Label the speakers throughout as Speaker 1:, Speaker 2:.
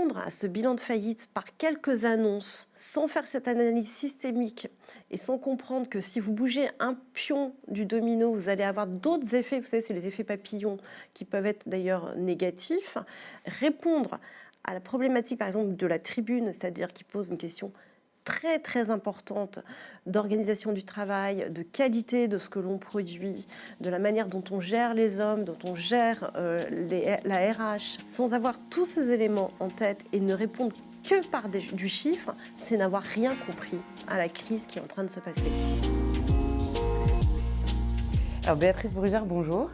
Speaker 1: répondre à ce bilan de faillite par quelques annonces, sans faire cette analyse systémique et sans comprendre que si vous bougez un pion du domino, vous allez avoir d'autres effets, vous savez, c'est les effets papillons qui peuvent être d'ailleurs négatifs, répondre à la problématique par exemple de la tribune, c'est-à-dire qui pose une question très très importante d'organisation du travail, de qualité de ce que l'on produit, de la manière dont on gère les hommes, dont on gère la RH, sans avoir tous ces éléments en tête et ne répondre que par du chiffre, c'est n'avoir rien compris à la crise qui est en train de se passer.
Speaker 2: Alors Béatrice Brugère, bonjour.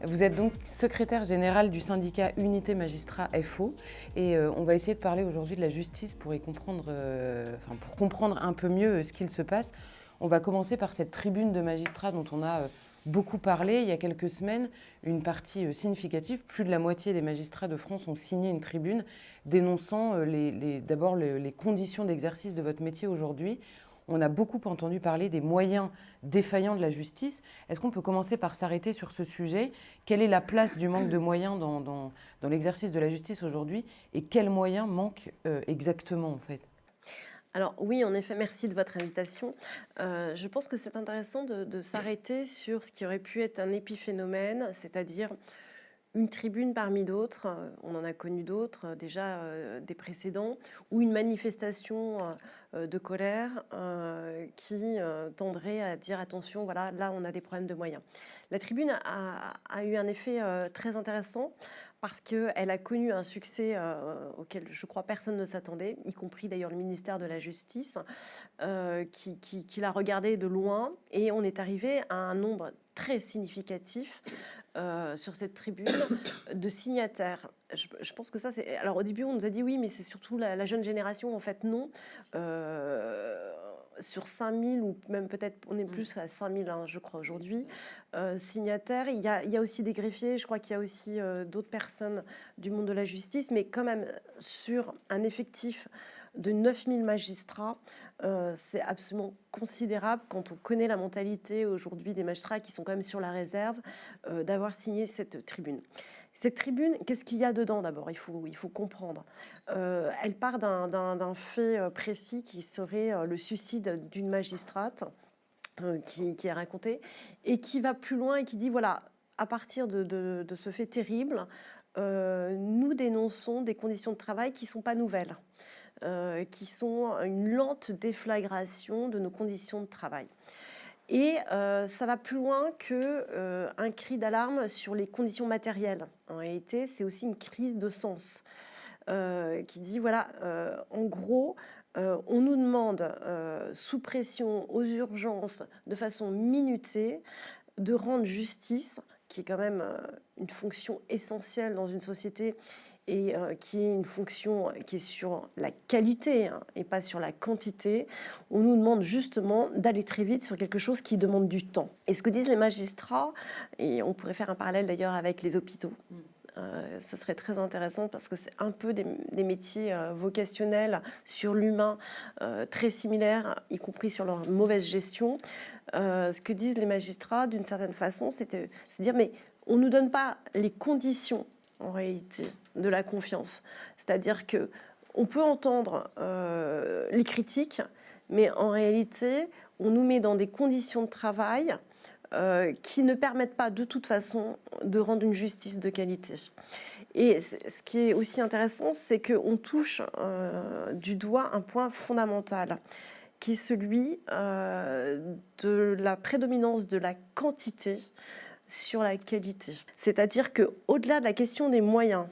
Speaker 2: Vous êtes donc secrétaire générale du syndicat Unité Magistrats FO et on va essayer de parler aujourd'hui de la justice pour pour comprendre un peu mieux ce qu'il se passe. On va commencer par cette tribune de magistrats dont on a beaucoup parlé il y a quelques semaines. Une partie significative, plus de la moitié des magistrats de France ont signé une tribune dénonçant d'abord les conditions d'exercice de votre métier aujourd'hui. On a beaucoup entendu parler des moyens défaillants de la justice. Est-ce qu'on peut commencer par s'arrêter sur ce sujet? Quelle est la place du manque de moyens dans l'exercice de la justice aujourd'hui? Et quels moyens manquent exactement en fait?
Speaker 1: Alors oui, en effet, merci de votre invitation. Je pense que c'est intéressant de s'arrêter sur ce qui aurait pu être un épiphénomène, c'est-à-dire une tribune parmi d'autres, on en a connu d'autres déjà des précédents, ou une manifestation de colère qui tendrait à dire attention, voilà, là on a des problèmes de moyens. La tribune a eu un effet très intéressant parce qu'elle a connu un succès auquel je crois personne ne s'attendait, y compris d'ailleurs le ministère de la Justice, qui l'a regardé de loin, et on est arrivé à un nombre très significatif sur cette tribune de signataires. Je pense que ça, c'est... Alors au début, on nous a dit oui, mais c'est surtout la jeune génération. En fait, non. Sur 5000, ou même peut-être, on est plus à 5000, hein, je crois, aujourd'hui, signataires. Il y a aussi des greffiers, je crois qu'il y a aussi d'autres personnes du monde de la justice, mais quand même, sur un effectif de 9000 magistrats, c'est absolument considérable quand on connaît la mentalité aujourd'hui des magistrats qui sont quand même sur la réserve, d'avoir signé cette tribune. Cette tribune, qu'est-ce qu'il y a dedans d'abord? Il faut comprendre. Elle part d'un fait précis qui serait le suicide d'une magistrate qui est raconté et qui va plus loin et qui dit voilà, à partir de ce fait terrible, nous dénonçons des conditions de travail qui ne sont pas nouvelles. Qui sont une lente déflagration de nos conditions de travail. Et ça va plus loin qu'un cri d'alarme sur les conditions matérielles. En réalité, c'est aussi une crise de sens qui dit, voilà, en gros, on nous demande, sous pression, aux urgences, de façon minutée, de rendre justice, qui est quand même une fonction essentielle dans une société, et qui est une fonction qui est sur la qualité et pas sur la quantité. On nous demande justement d'aller très vite sur quelque chose qui demande du temps. Et ce que disent les magistrats, et on pourrait faire un parallèle d'ailleurs avec les hôpitaux, ce serait très intéressant parce que c'est un peu des métiers vocationnels sur l'humain, très similaires, y compris sur leur mauvaise gestion. Ce que disent les magistrats, d'une certaine façon, c'est dire mais on ne nous donne pas les conditions en réalité de la confiance. C'est-à-dire que on peut entendre les critiques, mais en réalité, on nous met dans des conditions de travail qui ne permettent pas de toute façon de rendre une justice de qualité. Et ce qui est aussi intéressant, c'est qu'on touche du doigt un point fondamental, qui est celui de la prédominance de la quantité sur la qualité. C'est-à-dire qu'au-delà de la question des moyens,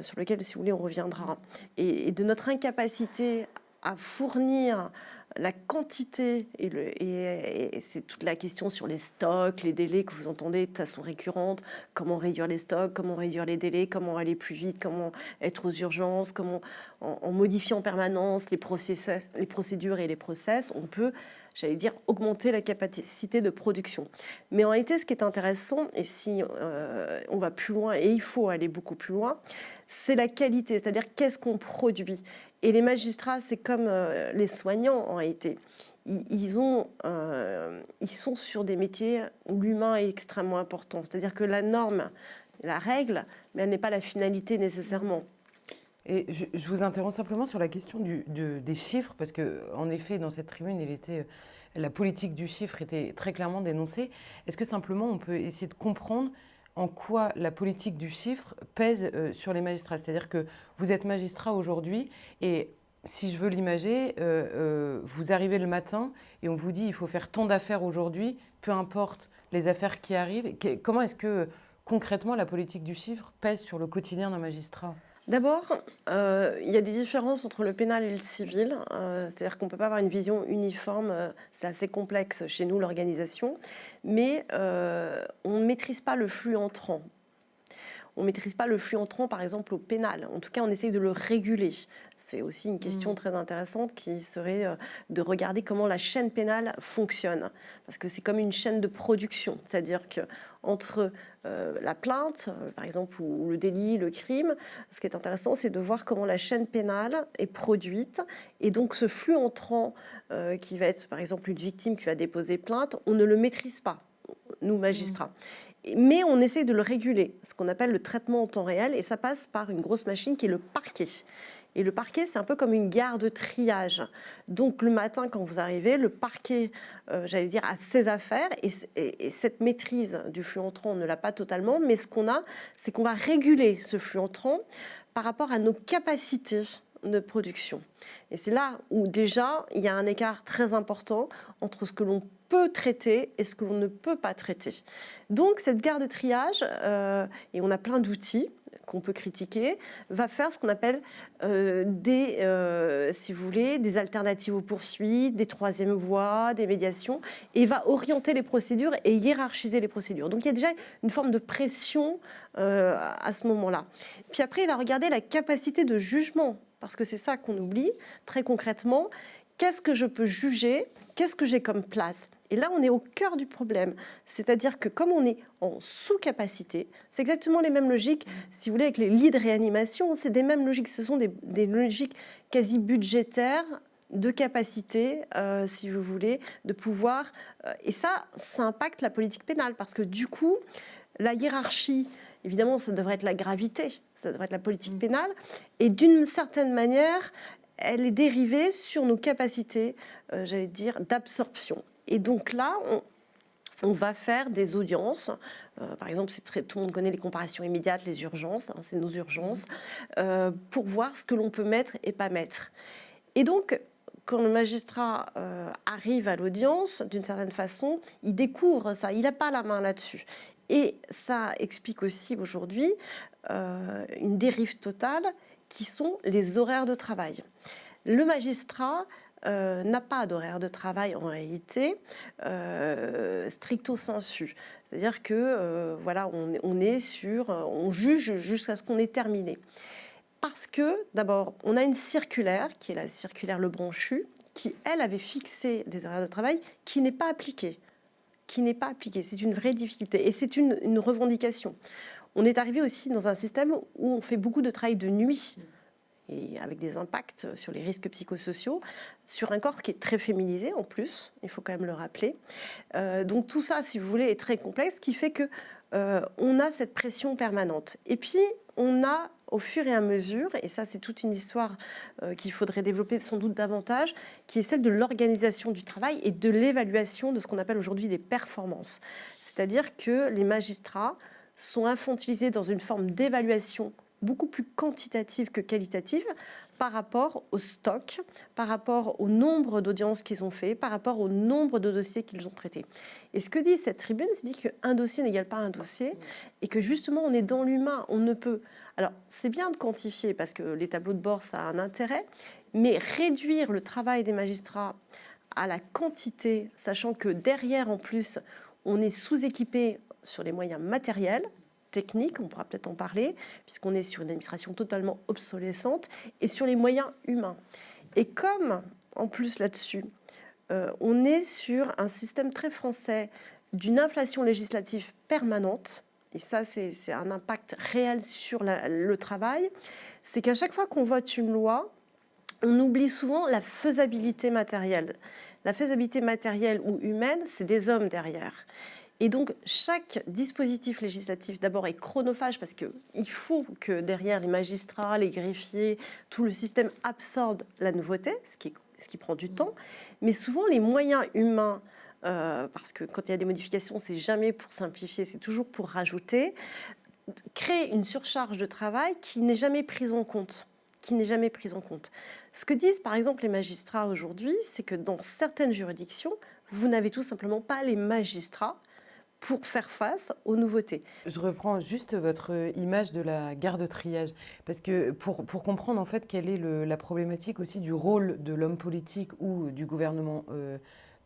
Speaker 1: sur lequel, si vous voulez, on reviendra, et de notre incapacité à fournir la quantité, et c'est toute la question sur les stocks, les délais que vous entendez de façon récurrente, comment réduire les stocks, comment réduire les délais, comment aller plus vite, comment être aux urgences, comment, en modifiant en permanence les procédures et les process, on peut, j'allais dire, augmenter la capacité de production. Mais en réalité, ce qui est intéressant, et si on va plus loin, et il faut aller beaucoup plus loin, c'est la qualité, c'est-à-dire qu'est-ce qu'on produit. Et les magistrats, c'est comme les soignants en réalité. Ils sont sur des métiers où l'humain est extrêmement important. C'est-à-dire que la norme, la règle, mais elle n'est pas la finalité nécessairement.
Speaker 2: Et je vous interromps simplement sur la question des chiffres, parce qu'en effet, dans cette tribune, la politique du chiffre était très clairement dénoncée. Est-ce que simplement on peut essayer de comprendre en quoi la politique du chiffre pèse sur les magistrats? C'est-à-dire que vous êtes magistrat aujourd'hui et si je veux l'imager, vous arrivez le matin et on vous dit il faut faire tant d'affaires aujourd'hui, peu importe les affaires qui arrivent. Comment est-ce que concrètement la politique du chiffre pèse sur le quotidien d'un magistrat?
Speaker 1: D'abord, il y a des différences entre le pénal et le civil. C'est-à-dire qu'on ne peut pas avoir une vision uniforme. C'est assez complexe chez nous, l'organisation. Mais on ne maîtrise pas le flux entrant. On ne maîtrise pas le flux entrant, par exemple, au pénal. En tout cas, on essaye de le réguler. C'est aussi une question très intéressante qui serait de regarder comment la chaîne pénale fonctionne. Parce que c'est comme une chaîne de production. C'est-à-dire qu'entre la plainte, par exemple, ou le délit, le crime, ce qui est intéressant, c'est de voir comment la chaîne pénale est produite. Et donc, ce flux entrant qui va être, par exemple, une victime qui va déposer plainte, on ne le maîtrise pas, nous, magistrats. Mais on essaie de le réguler, ce qu'on appelle le traitement en temps réel, et ça passe par une grosse machine qui est le parquet. Et le parquet, c'est un peu comme une gare de triage. Donc le matin, quand vous arrivez, le parquet, j'allais dire, a ses affaires, et cette maîtrise du flux entrant, on ne l'a pas totalement, mais ce qu'on a, c'est qu'on va réguler ce flux entrant par rapport à nos capacités de production. Et c'est là où déjà, il y a un écart très important entre ce que l'on peut traiter et ce que l'on ne peut pas traiter. Donc cette gare de triage, et on a plein d'outils qu'on peut critiquer, va faire ce qu'on appelle si vous voulez, des alternatives aux poursuites, des troisièmes voies, des médiations, et va orienter les procédures et hiérarchiser les procédures. Donc il y a déjà une forme de pression à ce moment-là. Puis après, il va regarder la capacité de jugement, parce que c'est ça qu'on oublie très concrètement. Qu'est-ce que je peux juger? Qu'est-ce que j'ai comme place? Et là, on est au cœur du problème. C'est-à-dire que comme on est en sous-capacité, c'est exactement les mêmes logiques, si vous voulez, avec les lits de réanimation, c'est des mêmes logiques. Ce sont des logiques quasi budgétaires, de capacité, si vous voulez, de pouvoir. Et ça impacte la politique pénale, parce que du coup, la hiérarchie, évidemment, ça devrait être la gravité, ça devrait être la politique pénale, et d'une certaine manière, elle est dérivée sur nos capacités, j'allais dire, d'absorption. Et donc là, on va faire des audiences. Par exemple, tout le monde connaît les comparations immédiates, les urgences, c'est nos urgences, pour voir ce que l'on peut mettre et pas mettre. Et donc, quand le magistrat arrive à l'audience, d'une certaine façon, il découvre ça, il n'a pas la main là-dessus. Et ça explique aussi aujourd'hui une dérive totale qui sont les horaires de travail. Le magistrat n'a pas d'horaire de travail en réalité stricto sensu. C'est-à-dire que voilà, on juge jusqu'à ce qu'on ait terminé. Parce que d'abord, on a une circulaire qui est la circulaire Lebranchu, qui elle avait fixé des horaires de travail qui n'est pas appliquée. C'est une vraie difficulté et c'est une revendication. On est arrivé aussi dans un système où on fait beaucoup de travail de nuit, et avec des impacts sur les risques psychosociaux, sur un corps qui est très féminisé en plus, il faut quand même le rappeler. Donc tout ça, si vous voulez, est très complexe, ce qui fait que on a cette pression permanente. Et puis, on a, au fur et à mesure, et ça c'est toute une histoire qu'il faudrait développer sans doute davantage, qui est celle de l'organisation du travail et de l'évaluation de ce qu'on appelle aujourd'hui les performances. C'est-à-dire que les magistrats sont infantilisés dans une forme d'évaluation beaucoup plus quantitative que qualitative par rapport au stock, par rapport au nombre d'audiences qu'ils ont fait, par rapport au nombre de dossiers qu'ils ont traités. Et ce que dit cette tribune, c'est dit qu'un dossier n'égale pas un dossier et que justement on est dans l'humain, on ne peut... Alors c'est bien de quantifier parce que les tableaux de bord ça a un intérêt, mais réduire le travail des magistrats à la quantité, sachant que derrière en plus on est sous-équipé sur les moyens matériels, technique, on pourra peut-être en parler, puisqu'on est sur une administration totalement obsolescente, et sur les moyens humains. Et comme, en plus là-dessus, on est sur un système très français d'une inflation législative permanente, et ça c'est un impact réel sur le travail, c'est qu'à chaque fois qu'on vote une loi, on oublie souvent la faisabilité matérielle. La faisabilité matérielle ou humaine, c'est des hommes derrière. Et donc, chaque dispositif législatif, d'abord, est chronophage parce qu'il faut que derrière les magistrats, les greffiers, tout le système absorbe la nouveauté, ce qui prend du temps. Mais souvent, les moyens humains, parce que quand il y a des modifications, c'est jamais pour simplifier, c'est toujours pour rajouter, créent une surcharge de travail qui n'est jamais prise en compte. Ce que disent par exemple les magistrats aujourd'hui, c'est que dans certaines juridictions, vous n'avez tout simplement pas les magistrats pour faire face aux nouveautés.
Speaker 2: Je reprends juste votre image de la gare de triage, parce que pour comprendre en fait quelle est la problématique aussi du rôle de l'homme politique ou du gouvernement,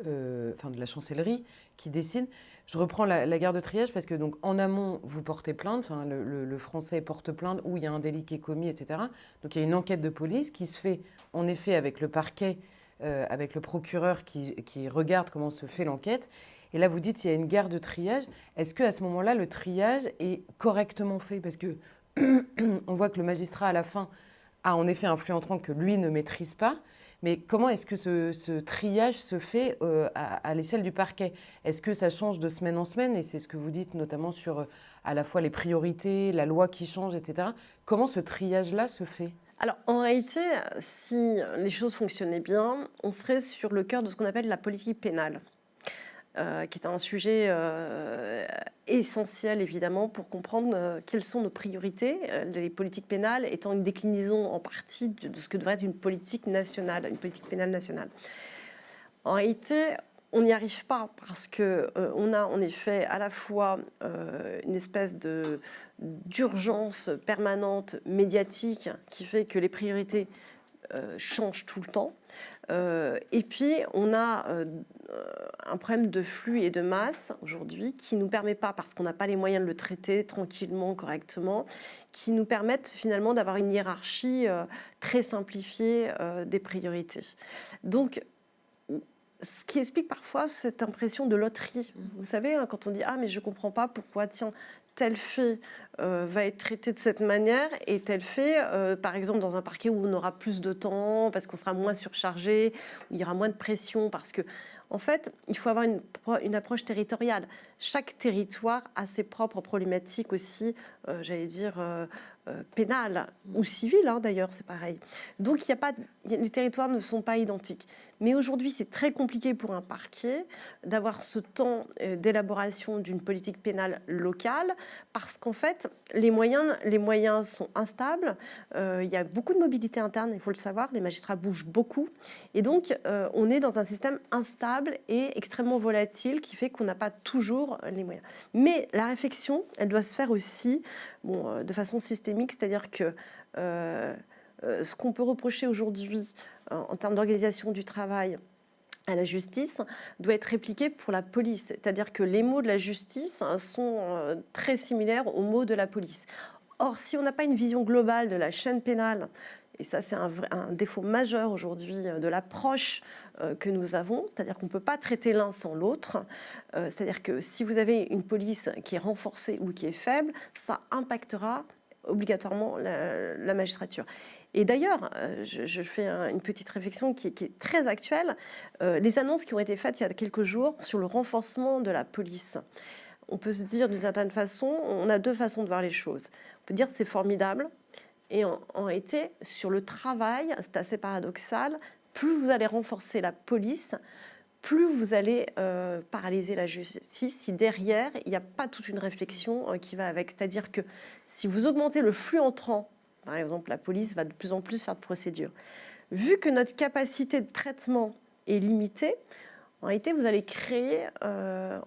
Speaker 2: enfin de la chancellerie qui décide, je reprends la gare de triage parce que donc en amont vous portez plainte, enfin le français porte plainte où il y a un délit qui est commis, etc. Donc il y a une enquête de police qui se fait en effet avec le parquet, avec le procureur qui regarde comment se fait l'enquête. Et là, vous dites qu'il y a une gare de triage. Est-ce qu'à ce moment-là, le triage est correctement fait? Parce que on voit que le magistrat, à la fin, a en effet un flux entrant que lui ne maîtrise pas. Mais comment est-ce que ce triage se fait à l'échelle du parquet? Est-ce que ça change de semaine en semaine? Et c'est ce que vous dites notamment sur à la fois les priorités, la loi qui change, etc. Comment ce triage-là se fait?
Speaker 1: Alors, en réalité, si les choses fonctionnaient bien, on serait sur le cœur de ce qu'on appelle la politique pénale. Qui est un sujet essentiel, évidemment, pour comprendre quelles sont nos priorités, les politiques pénales étant une déclinaison en partie de ce que devrait être une politique nationale, une politique pénale nationale. En réalité, on n'y arrive pas parce qu'on a en effet à la fois une espèce d'urgence permanente médiatique qui fait que les priorités changent tout le temps. Et puis, on a un problème de flux et de masse aujourd'hui qui ne nous permet pas, parce qu'on n'a pas les moyens de le traiter tranquillement, correctement, qui nous permettent finalement d'avoir une hiérarchie très simplifiée des priorités. Donc, ce qui explique parfois cette impression de loterie. Vous savez, hein, quand on dit « Ah, mais je ne comprends pas pourquoi, tiens, tel fait va être traité de cette manière et tel fait, par exemple, dans un parquet où on aura plus de temps, parce qu'on sera moins surchargé, où il y aura moins de pression, parce que, en fait, il faut avoir une approche territoriale. Chaque territoire a ses propres problématiques aussi, j'allais dire, pénales ou civiles, hein, d'ailleurs, c'est pareil. Donc, les territoires ne sont pas identiques. Mais aujourd'hui, c'est très compliqué pour un parquet d'avoir ce temps d'élaboration d'une politique pénale locale parce qu'en fait, les moyens sont instables. Il y a beaucoup de mobilité interne, il faut le savoir. Les magistrats bougent beaucoup. Et donc, on est dans un système instable et extrêmement volatile qui fait qu'on n'a pas toujours les moyens. Mais la réflexion, elle doit se faire aussi de façon systémique, c'est-à-dire que ce qu'on peut reprocher aujourd'hui en termes d'organisation du travail à la justice doit être répliqué pour la police. C'est-à-dire que les mots de la justice sont très similaires aux mots de la police. Or, si on n'a pas une vision globale de la chaîne pénale, et ça c'est un défaut majeur aujourd'hui de l'approche que nous avons, c'est-à-dire qu'on ne peut pas traiter l'un sans l'autre, c'est-à-dire que si vous avez une police qui est renforcée ou qui est faible, ça impactera obligatoirement la magistrature. Et d'ailleurs, je fais une petite réflexion qui est très actuelle. Les annonces qui ont été faites il y a quelques jours sur le renforcement de la police. On peut se dire d'une certaine façon, on a deux façons de voir les choses. On peut dire que c'est formidable. Et en réalité, sur le travail, c'est assez paradoxal. Plus vous allez renforcer la police, plus vous allez paralyser la justice si derrière, il n'y a pas toute une réflexion qui va avec. C'est-à-dire que si vous augmentez le flux entrant, par exemple, la police va de plus en plus faire de procédures. Vu que notre capacité de traitement est limitée, en réalité, vous allez créer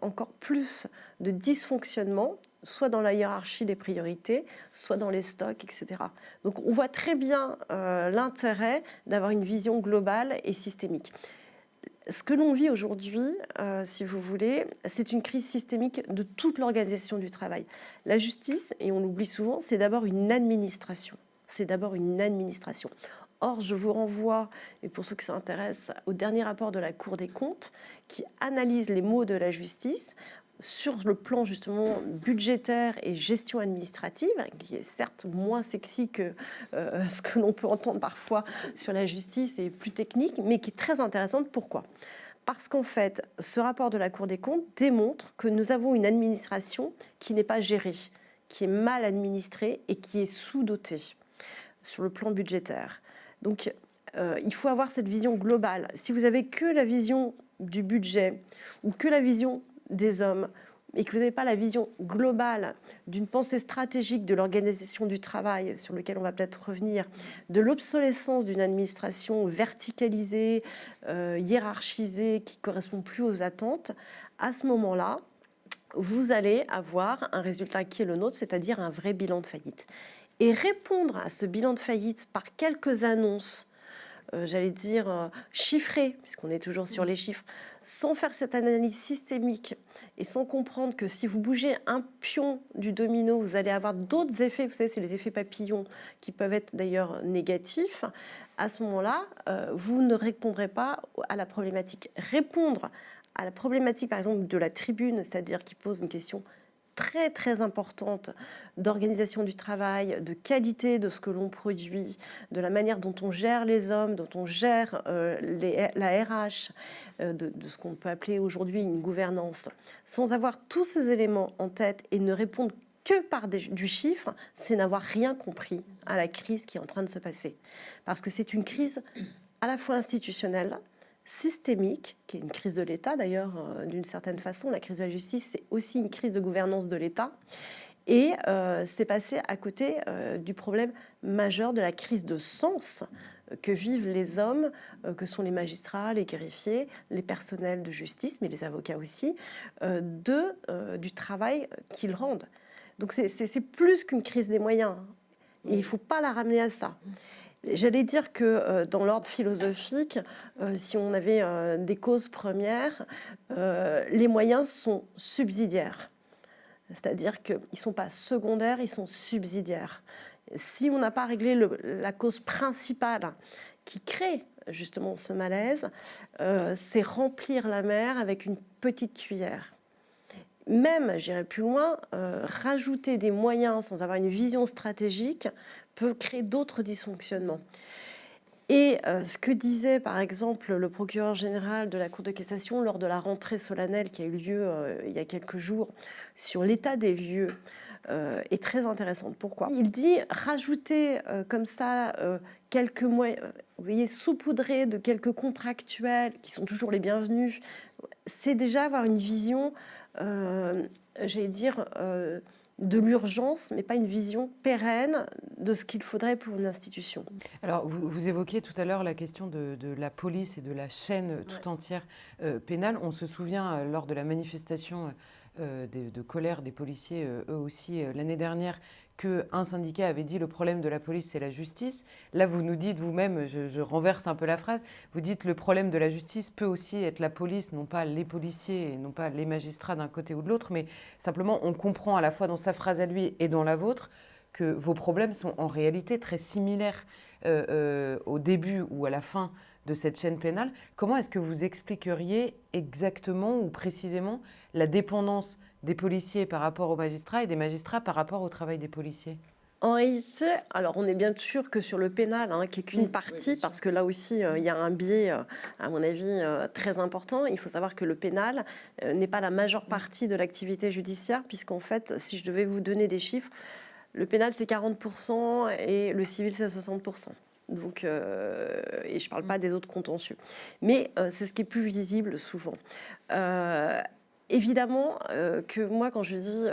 Speaker 1: encore plus de dysfonctionnement, soit dans la hiérarchie des priorités, soit dans les stocks, etc. Donc, on voit très bien l'intérêt d'avoir une vision globale et systémique. Ce que l'on vit aujourd'hui, si vous voulez, c'est une crise systémique de toute l'organisation du travail. La justice, et on l'oublie souvent, c'est d'abord une administration. Or, je vous renvoie, et pour ceux que ça intéresse, au dernier rapport de la Cour des comptes qui analyse les maux de la justice sur le plan justement budgétaire et gestion administrative, qui est certes moins sexy que ce que l'on peut entendre parfois sur la justice et plus technique, mais qui est très intéressante. Pourquoi ? Parce qu'en fait, ce rapport de la Cour des comptes démontre que nous avons une administration qui n'est pas gérée, qui est mal administrée et qui est sous-dotée sur le plan budgétaire. Donc, il faut avoir cette vision globale. Si vous avez que la vision du budget ou que la vision des hommes et que vous n'avez pas la vision globale d'une pensée stratégique de l'organisation du travail, sur lequel on va peut-être revenir, de l'obsolescence d'une administration verticalisée, hiérarchisée, qui ne correspond plus aux attentes, à ce moment-là, vous allez avoir un résultat qui est le nôtre, c'est-à-dire un vrai bilan de faillite. Et répondre à ce bilan de faillite par quelques annonces, j'allais dire chiffrées, puisqu'on est toujours sur les chiffres, sans faire cette analyse systémique et sans comprendre que si vous bougez un pion du domino, vous allez avoir d'autres effets, vous savez, c'est les effets papillons qui peuvent être d'ailleurs négatifs, à ce moment-là, vous ne répondrez pas à la problématique. Répondre à la problématique, par exemple, de la tribune, c'est-à-dire qui pose une question très très importante d'organisation du travail, de qualité de ce que l'on produit, de la manière dont on gère les hommes, dont on gère la RH, de ce qu'on peut appeler aujourd'hui une gouvernance, sans avoir tous ces éléments en tête et ne répondre que par du chiffre, c'est n'avoir rien compris à la crise qui est en train de se passer. Parce que c'est une crise à la fois institutionnelle, systémique, qui est une crise de l'État d'ailleurs, d'une certaine façon. La crise de la justice, c'est aussi une crise de gouvernance de l'État. Et c'est passé à côté du problème majeur de la crise de sens que vivent les hommes, que sont les magistrats, les greffiers, les personnels de justice, mais les avocats aussi, du travail qu'ils rendent. Donc c'est plus qu'une crise des moyens. Et il ne faut pas la ramener à ça. J'allais dire que dans l'ordre philosophique, si on avait des causes premières, les moyens sont subsidiaires. C'est-à-dire qu'ils ne sont pas secondaires, ils sont subsidiaires. Si on n'a pas réglé la cause principale qui crée justement ce malaise, c'est remplir la mer avec une petite cuillère. Même, j'irai plus loin, rajouter des moyens sans avoir une vision stratégique peut créer d'autres dysfonctionnements. Et ce que disait par exemple le procureur général de la Cour de cassation lors de la rentrée solennelle qui a eu lieu il y a quelques jours sur l'état des lieux est très intéressante. Pourquoi ? Il dit rajouter comme ça quelques moyens, vous voyez, saupoudrer de quelques contractuels qui sont toujours les bienvenus, c'est déjà avoir une vision, j'allais dire, de l'urgence, mais pas une vision pérenne de ce qu'il faudrait pour une institution.
Speaker 2: Alors, vous évoquiez tout à l'heure la question de la police et de la chaîne tout entière pénale. On se souvient, lors de la manifestation de colère des policiers, eux aussi, l'année dernière, qu'un syndicat avait dit le problème de la police, c'est la justice. Là, vous nous dites vous-même, je renverse un peu la phrase, vous dites le problème de la justice peut aussi être la police, non pas les policiers, et non pas les magistrats d'un côté ou de l'autre, mais simplement on comprend à la fois dans sa phrase à lui et dans la vôtre que vos problèmes sont en réalité très similaires au début ou à la fin de cette chaîne pénale. Comment est-ce que vous expliqueriez exactement ou précisément la dépendance des policiers par rapport aux magistrats et des magistrats par rapport au travail des policiers ?
Speaker 1: En réalité, alors on est bien sûr que sur le pénal, qui est qu'une partie, parce que là aussi, il y a un biais, à mon avis, très important. Il faut savoir que le pénal n'est pas la majeure partie de l'activité judiciaire, puisqu'en fait, si je devais vous donner des chiffres, le pénal, c'est 40% et le civil, c'est 60%. Donc, et je ne parle pas des autres contentieux. Mais c'est ce qui est plus visible souvent. Évidemment que moi, quand je dis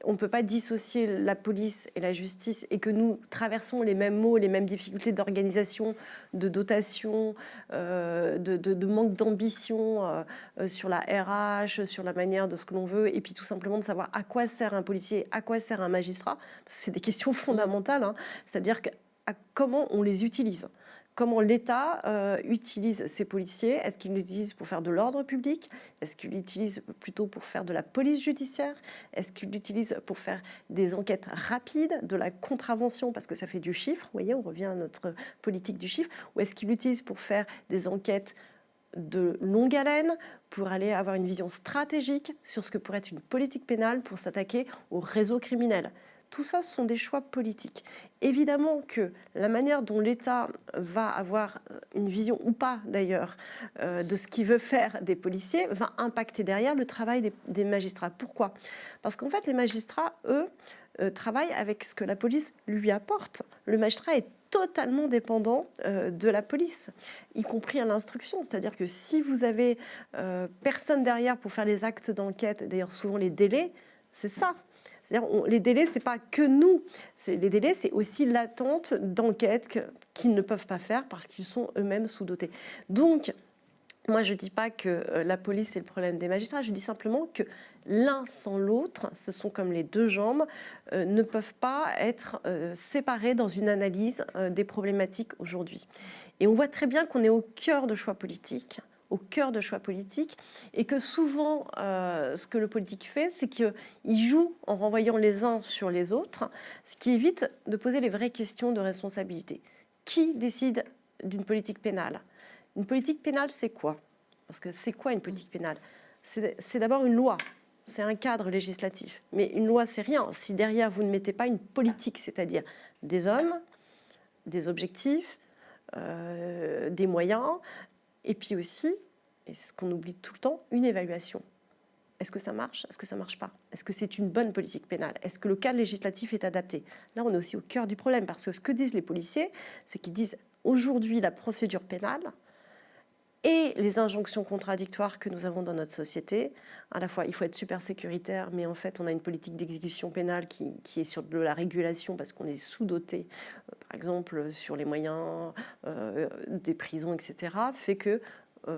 Speaker 1: on ne peut pas dissocier la police et la justice et que nous traversons les mêmes maux, les mêmes difficultés d'organisation, de dotation, de manque d'ambition sur la RH, sur la manière de ce que l'on veut, et puis tout simplement de savoir à quoi sert un policier, à quoi sert un magistrat. C'est des questions fondamentales, c'est-à-dire comment on les utilise. Comment l'État utilise ces policiers ? Est-ce qu'il l'utilise pour faire de l'ordre public ? Est-ce qu'il l'utilise plutôt pour faire de la police judiciaire ? Est-ce qu'il l'utilise pour faire des enquêtes rapides, de la contravention, parce que ça fait du chiffre, vous voyez, on revient à notre politique du chiffre, ou est-ce qu'il l'utilise pour faire des enquêtes de longue haleine, pour aller avoir une vision stratégique sur ce que pourrait être une politique pénale pour s'attaquer au réseau criminel ? Tout ça sont des choix politiques. Évidemment que la manière dont l'État va avoir une vision, ou pas d'ailleurs, de ce qu'il veut faire des policiers, va impacter derrière le travail des magistrats. Pourquoi ? Parce qu'en fait, les magistrats, eux, travaillent avec ce que la police lui apporte. Le magistrat est totalement dépendant de la police, y compris à l'instruction. C'est-à-dire que si vous avez personne derrière pour faire les actes d'enquête, d'ailleurs souvent les délais, c'est ça. C'est-à-dire, les délais, ce n'est pas que nous. Les délais, c'est aussi l'attente d'enquête qu'ils ne peuvent pas faire parce qu'ils sont eux-mêmes sous-dotés. Donc, moi, je ne dis pas que la police est le problème des magistrats. Je dis simplement que l'un sans l'autre, ce sont comme les deux jambes, ne peuvent pas être séparés dans une analyse des problématiques aujourd'hui. Et on voit très bien qu'on est au cœur de choix politiques. Et que souvent, ce que le politique fait, c'est qu'il joue en renvoyant les uns sur les autres, ce qui évite de poser les vraies questions de responsabilité. Qui décide d'une politique pénale ? Une politique pénale, c'est quoi ? Parce que c'est quoi une politique pénale ? C'est d'abord une loi, c'est un cadre législatif. Mais une loi, c'est rien si derrière, vous ne mettez pas une politique, c'est-à-dire des hommes, des objectifs, des moyens, et puis aussi, et c'est ce qu'on oublie tout le temps, une évaluation. Est-ce que ça marche ? Est-ce que ça ne marche pas ? Est-ce que c'est une bonne politique pénale ? Est-ce que le cadre législatif est adapté ? Là, on est aussi au cœur du problème, parce que ce que disent les policiers, c'est qu'ils disent aujourd'hui la procédure pénale et les injonctions contradictoires que nous avons dans notre société. À la fois, il faut être super sécuritaire, mais en fait, on a une politique d'exécution pénale qui est sur de la régulation parce qu'on est sous-doté, par exemple, sur les moyens des prisons, etc., fait que,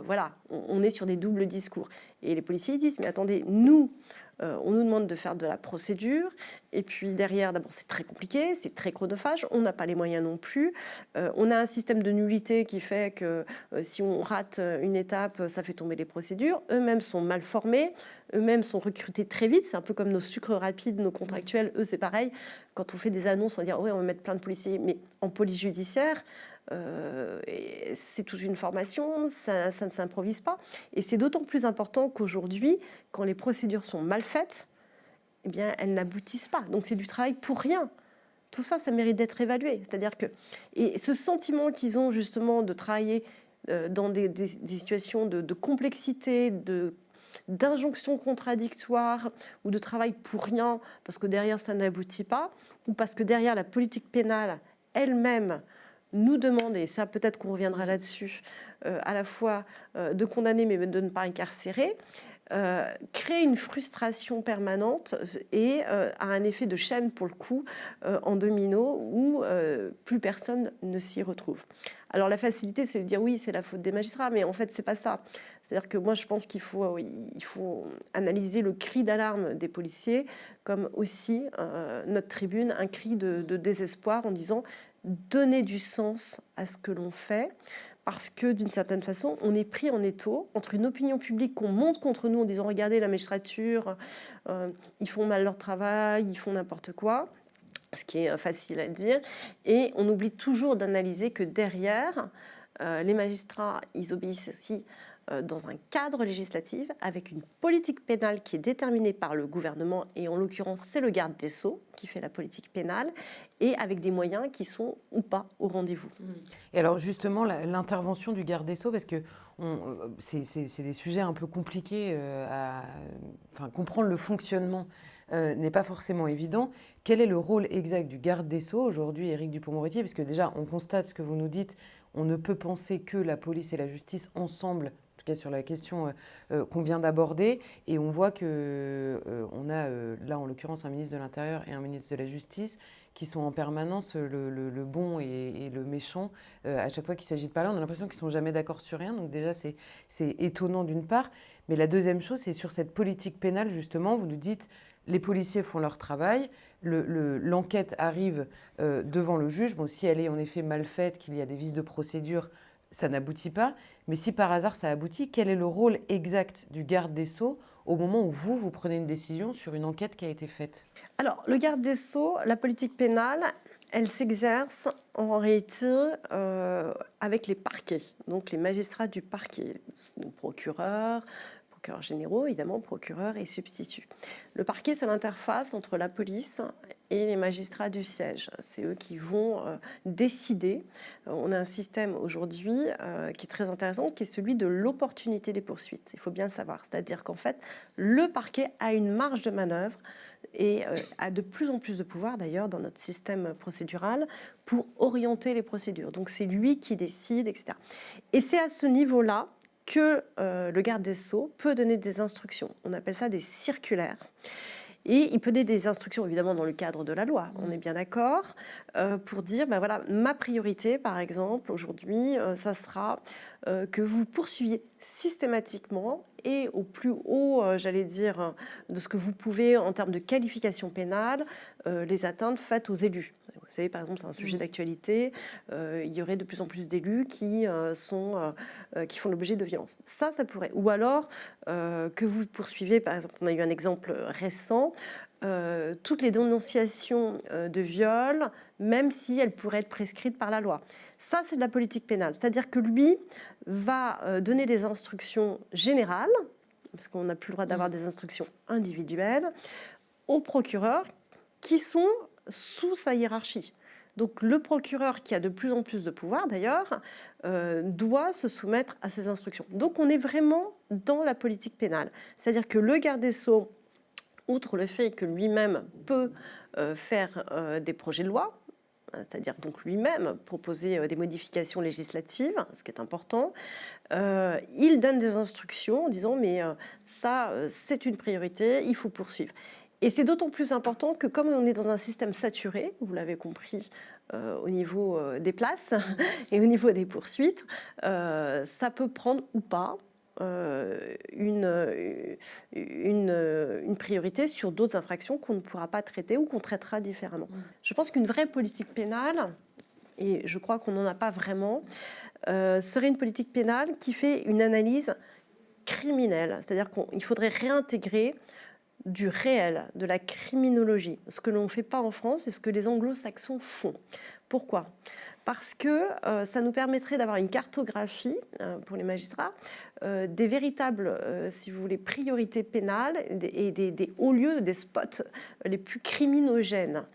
Speaker 1: voilà, on est sur des doubles discours. Et les policiers ils disent, mais attendez, nous, on nous demande de faire de la procédure, et puis derrière, d'abord, c'est très compliqué, c'est très chronophage, on n'a pas les moyens non plus. On a un système de nullité qui fait que si on rate une étape, ça fait tomber les procédures. Eux-mêmes sont mal formés, eux-mêmes sont recrutés très vite. C'est un peu comme nos sucres rapides, nos contractuels. Eux, c'est pareil. Quand on fait des annonces, on va dire, oui, on va mettre plein de policiers, mais en police judiciaire, c'est toute une formation, ça ne s'improvise pas. Et c'est d'autant plus important qu'aujourd'hui, quand les procédures sont mal faites, eh bien, elles n'aboutissent pas. Donc c'est du travail pour rien. Tout ça, ça mérite d'être évalué. C'est-à-dire que, et ce sentiment qu'ils ont justement de travailler dans des situations de complexité, d'injonctions contradictoires ou de travail pour rien, parce que derrière ça n'aboutit pas, ou parce que derrière la politique pénale elle-même nous demande, et ça peut-être qu'on reviendra là-dessus, à la fois de condamner mais de ne pas incarcérer, crée une frustration permanente et a un effet de chaîne pour le coup en domino où plus personne ne s'y retrouve. Alors la facilité, c'est de dire oui, c'est la faute des magistrats, mais en fait c'est pas ça. C'est-à-dire que moi je pense qu'il faut analyser le cri d'alarme des policiers comme aussi notre tribune, un cri de désespoir en disant donner du sens à ce que l'on fait. Parce que, d'une certaine façon, on est pris en étau entre une opinion publique qu'on monte contre nous en disant « Regardez la magistrature, ils font mal leur travail, ils font n'importe quoi », ce qui est facile à dire. Et on oublie toujours d'analyser que derrière, les magistrats, ils obéissent aussi dans un cadre législatif avec une politique pénale qui est déterminée par le gouvernement, et en l'occurrence, c'est le garde des Sceaux qui fait la politique pénale, et avec des moyens qui sont ou pas au rendez-vous.
Speaker 2: Et alors justement, l'intervention du garde des Sceaux, parce que c'est des sujets un peu compliqués comprendre le fonctionnement n'est pas forcément évident. Quel est le rôle exact du garde des Sceaux aujourd'hui, Éric Dupond-Moretti ? Parce que déjà, on constate ce que vous nous dites, on ne peut penser que la police et la justice ensemble, en tout cas sur la question qu'on vient d'aborder, et on voit que on a là en l'occurrence un ministre de l'Intérieur et un ministre de la Justice qui sont en permanence le bon et le méchant. À chaque fois qu'il s'agit de parler, on a l'impression qu'ils ne sont jamais d'accord sur rien. Donc déjà, c'est étonnant d'une part. Mais la deuxième chose, c'est sur cette politique pénale, justement, vous nous dites, les policiers font leur travail, l'enquête arrive devant le juge. Bon, si elle est en effet mal faite, qu'il y a des vices de procédure, ça n'aboutit pas. Mais si par hasard ça aboutit, quel est le rôle exact du garde des Sceaux au moment où vous prenez une décision sur une enquête qui a été faite ?
Speaker 1: Alors, le garde des Sceaux, la politique pénale, elle s'exerce en réalité avec les parquets, donc les magistrats du parquet, procureurs généraux, évidemment, procureurs et substituts. Le parquet, c'est l'interface entre la police et les magistrats du siège. C'est eux qui vont décider. On a un système aujourd'hui qui est très intéressant, qui est celui de l'opportunité des poursuites. Il faut bien le savoir. C'est-à-dire qu'en fait, le parquet a une marge de manœuvre et a de plus en plus de pouvoir, d'ailleurs, dans notre système procédural, pour orienter les procédures. Donc c'est lui qui décide, etc. Et c'est à ce niveau-là que le garde des Sceaux peut donner des instructions. On appelle ça des circulaires. Et il peut donner des instructions, évidemment, dans le cadre de la loi, on est bien d'accord, pour dire, ben voilà, ma priorité, par exemple, aujourd'hui, ça sera que vous poursuiviez systématiquement et au plus haut, j'allais dire, de ce que vous pouvez en termes de qualification pénale, les atteintes faites aux élus. Vous savez, par exemple, c'est un sujet d'actualité, il y aurait de plus en plus d'élus qui font l'objet de violences. Ça pourrait. Ou alors, que vous poursuivez, par exemple, on a eu un exemple récent, toutes les dénonciations de viol, même si elles pourraient être prescrites par la loi. Ça, c'est de la politique pénale. C'est-à-dire que lui va donner des instructions générales, parce qu'on n'a plus le droit d'avoir des instructions individuelles, aux procureurs qui sont sous sa hiérarchie. Donc le procureur, qui a de plus en plus de pouvoir d'ailleurs, doit se soumettre à ces instructions. Donc on est vraiment dans la politique pénale. C'est-à-dire que le garde des Sceaux, outre le fait que lui-même peut faire des projets de loi, c'est-à-dire donc lui-même proposer des modifications législatives, ce qui est important, il donne des instructions en disant mais ça c'est une priorité, il faut poursuivre. Et c'est d'autant plus important que comme on est dans un système saturé, vous l'avez compris, au niveau des places et au niveau des poursuites, ça peut prendre ou pas une priorité sur d'autres infractions qu'on ne pourra pas traiter ou qu'on traitera différemment. Je pense qu'une vraie politique pénale, et je crois qu'on n'en a pas vraiment, serait une politique pénale qui fait une analyse criminelle. C'est-à-dire qu'il faudrait réintégrer du réel, de la criminologie, ce que l'on ne fait pas en France et ce que les anglo-saxons font. Pourquoi ? Parce que ça nous permettrait d'avoir une cartographie pour les magistrats des véritables, si vous voulez, priorités pénales et des hauts lieux, des spots les plus criminogènes.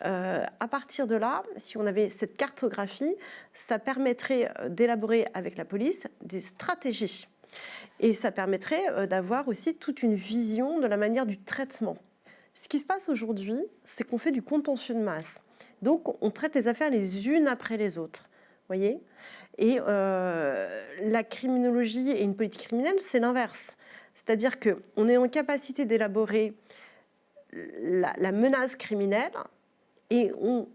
Speaker 1: À partir de là, si on avait cette cartographie, ça permettrait d'élaborer avec la police des stratégies. Et ça permettrait d'avoir aussi toute une vision de la manière du traitement. Ce qui se passe aujourd'hui, c'est qu'on fait du contentieux de masse. Donc, on traite les affaires les unes après les autres. Voyez ? Et la criminologie et une politique criminelle, c'est l'inverse. C'est-à-dire qu'on est en capacité d'élaborer la menace criminelle et on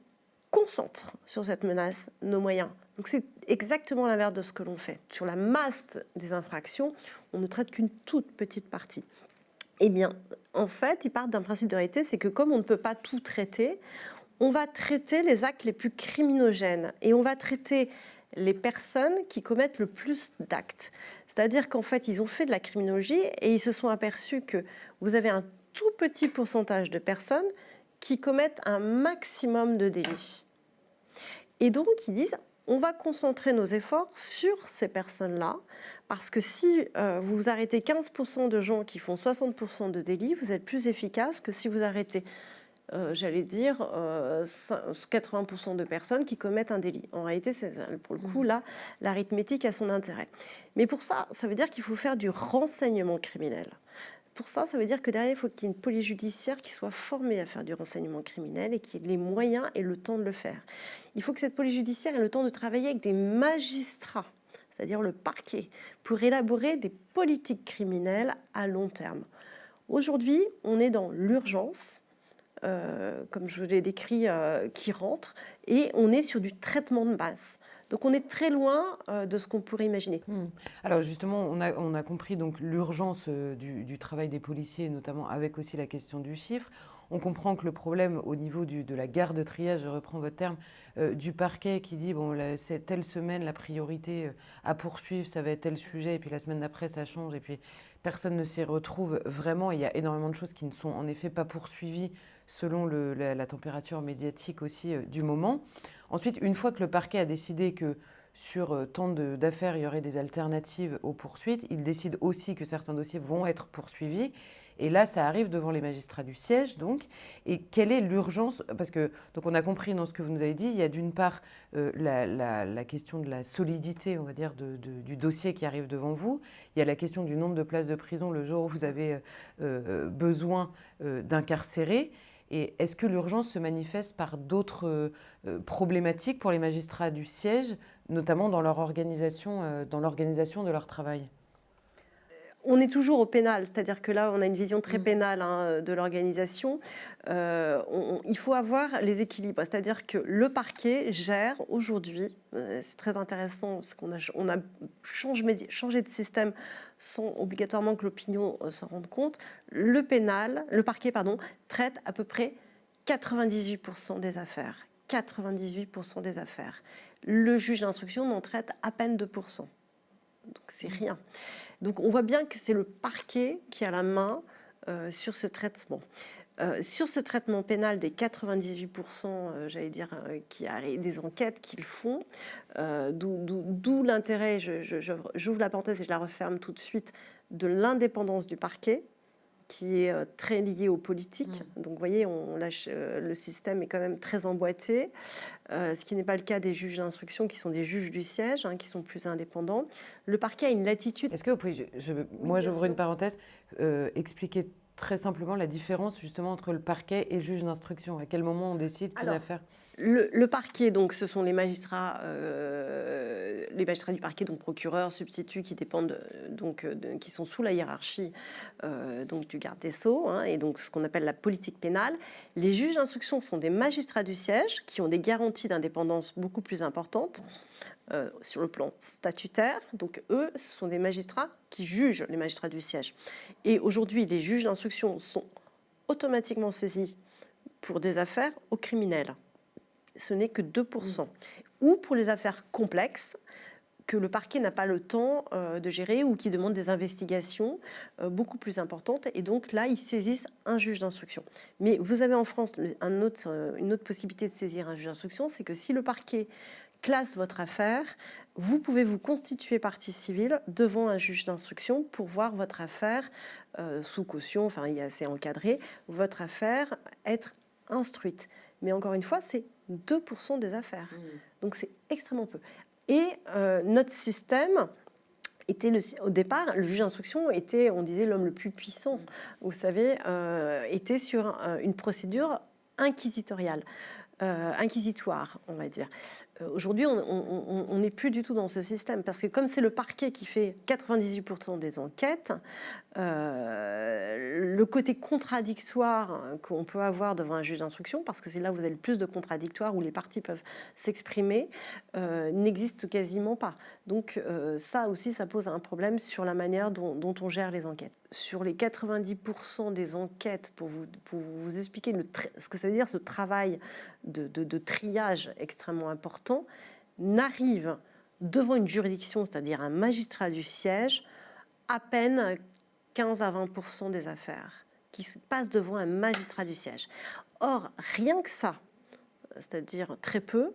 Speaker 1: concentre sur cette menace nos moyens. Donc c'est exactement l'inverse de ce que l'on fait. Sur la masse des infractions, on ne traite qu'une toute petite partie. Eh bien, en fait, ils partent d'un principe de réalité, c'est que comme on ne peut pas tout traiter, on va traiter les actes les plus criminogènes et on va traiter les personnes qui commettent le plus d'actes. C'est-à-dire qu'en fait, ils ont fait de la criminologie et ils se sont aperçus que vous avez un tout petit pourcentage de personnes qui commettent un maximum de délits. Et donc, ils disent, on va concentrer nos efforts sur ces personnes-là, parce que si vous arrêtez 15% de gens qui font 60% de délits, vous êtes plus efficace que si vous arrêtez, j'allais dire, 80% de personnes qui commettent un délit. En réalité, pour le coup, là, l'arithmétique a son intérêt. Mais pour ça, ça veut dire qu'il faut faire du renseignement criminel. Pour ça, ça veut dire que derrière, il faut qu'il y ait une police judiciaire qui soit formée à faire du renseignement criminel et qui ait les moyens et le temps de le faire. Il faut que cette police judiciaire ait le temps de travailler avec des magistrats, c'est-à-dire le parquet, pour élaborer des politiques criminelles à long terme. Aujourd'hui, on est dans l'urgence, comme je l'ai décrit, qui rentre, et on est sur du traitement de masse. Donc on est très loin de ce qu'on pourrait imaginer.
Speaker 2: Alors justement, on a compris donc l'urgence du travail des policiers, notamment avec aussi la question du chiffre. On comprend que le problème au niveau de la gare de triage, je reprends votre terme, du parquet qui dit bon, c'est telle semaine la priorité à poursuivre, ça va être tel sujet, et puis la semaine d'après ça change, et puis personne ne s'y retrouve vraiment. Il y a énormément de choses qui ne sont en effet pas poursuivies selon la température médiatique aussi du moment. Ensuite, une fois que le parquet a décidé que sur tant d'affaires, il y aurait des alternatives aux poursuites, il décide aussi que certains dossiers vont être poursuivis. Et là, ça arrive devant les magistrats du siège, donc. Et quelle est l'urgence? Parce que, donc on a compris dans ce que vous nous avez dit, il y a d'une part la question de la solidité, on va dire, du dossier qui arrive devant vous. Il y a la question du nombre de places de prison le jour où vous avez besoin d'incarcérer. Et est-ce que l'urgence se manifeste par d'autres problématiques pour les magistrats du siège, notamment dans leur organisation, dans l'organisation de leur travail?
Speaker 1: On est toujours au pénal, c'est-à-dire que là, on a une vision très pénale de l'organisation. Il faut avoir les équilibres, c'est-à-dire que le parquet gère aujourd'hui, c'est très intéressant, parce qu'on a changé de système sans obligatoirement que l'opinion s'en rende compte. Le parquet, traite à peu près 98% des affaires. 98% des affaires. Le juge d'instruction n'en traite à peine 2%. Donc c'est rien. Donc on voit bien que c'est le parquet qui a la main sur ce traitement. Sur ce traitement pénal des 98%, j'allais dire, qui a des enquêtes qu'ils font, d'où l'intérêt, j'ouvre la parenthèse et je la referme tout de suite, de l'indépendance du parquet, qui est très lié aux politiques. Donc vous voyez, le système est quand même très emboîté, ce qui n'est pas le cas des juges d'instruction, qui sont des juges du siège, qui sont plus indépendants. Le parquet a une latitude.
Speaker 2: Est-ce que vous pouvez, moi j'ouvre une parenthèse, expliquer très simplement la différence justement entre le parquet et le juge d'instruction? À quel moment on décide qu'une affaire...
Speaker 1: Le parquet, donc, ce sont les magistrats du parquet, donc procureurs, substituts, qui dépendent, qui sont sous la hiérarchie donc du garde des Sceaux, et donc ce qu'on appelle la politique pénale. Les juges d'instruction sont des magistrats du siège qui ont des garanties d'indépendance beaucoup plus importantes sur le plan statutaire. Donc eux, ce sont des magistrats qui jugent les magistrats du siège. Et aujourd'hui, les juges d'instruction sont automatiquement saisis pour des affaires au criminel. Ce n'est que 2%. Ou pour les affaires complexes que le parquet n'a pas le temps de gérer ou qui demandent des investigations beaucoup plus importantes. Et donc là, ils saisissent un juge d'instruction. Mais vous avez en France une autre possibilité de saisir un juge d'instruction, c'est que si le parquet classe votre affaire, vous pouvez vous constituer partie civile devant un juge d'instruction pour voir votre affaire sous caution, enfin c'est encadré, votre affaire être instruite. Mais encore une fois, c'est 2% des affaires. Donc c'est extrêmement peu. Et notre système était, au départ, le juge d'instruction était, on disait, l'homme le plus puissant, vous savez, était sur une procédure inquisitoriale. Inquisitoire, on va dire. Aujourd'hui, on n'est plus du tout dans ce système, parce que comme c'est le parquet qui fait 98% des enquêtes, le côté contradictoire qu'on peut avoir devant un juge d'instruction, parce que c'est là où vous avez le plus de contradictoires, où les parties peuvent s'exprimer, n'existe quasiment pas. Donc ça aussi, ça pose un problème sur la manière dont on gère les enquêtes. Sur les 90% des enquêtes, pour vous expliquer ce que ça veut dire, ce travail de triage extrêmement important, n'arrive devant une juridiction, c'est-à-dire un magistrat du siège, à peine 15 à 20% des affaires qui se passent devant un magistrat du siège. Or, rien que ça, c'est-à-dire très peu,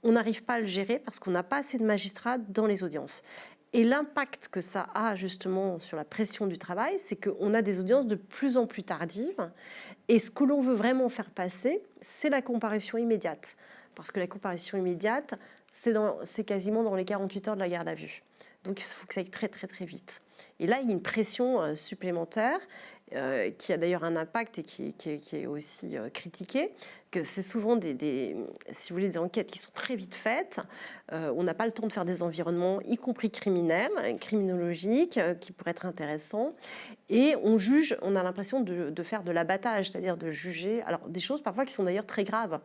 Speaker 1: on n'arrive pas à le gérer parce qu'on n'a pas assez de magistrats dans les audiences. Et l'impact que ça a justement sur la pression du travail, c'est qu'on a des audiences de plus en plus tardives. Et ce que l'on veut vraiment faire passer, c'est la comparution immédiate. Parce que la comparution immédiate, c'est quasiment dans les 48 heures de la garde à vue. Donc il faut que ça aille très très très vite. Et là, il y a une pression supplémentaire qui a d'ailleurs un impact et qui est aussi critiqué, que c'est souvent si vous voulez, des enquêtes qui sont très vite faites. On n'a pas le temps de faire des environnements, y compris criminels, criminologiques, qui pourraient être intéressants. Et on juge, on a l'impression de faire de l'abattage, c'est-à-dire de juger alors, des choses parfois qui sont d'ailleurs très graves.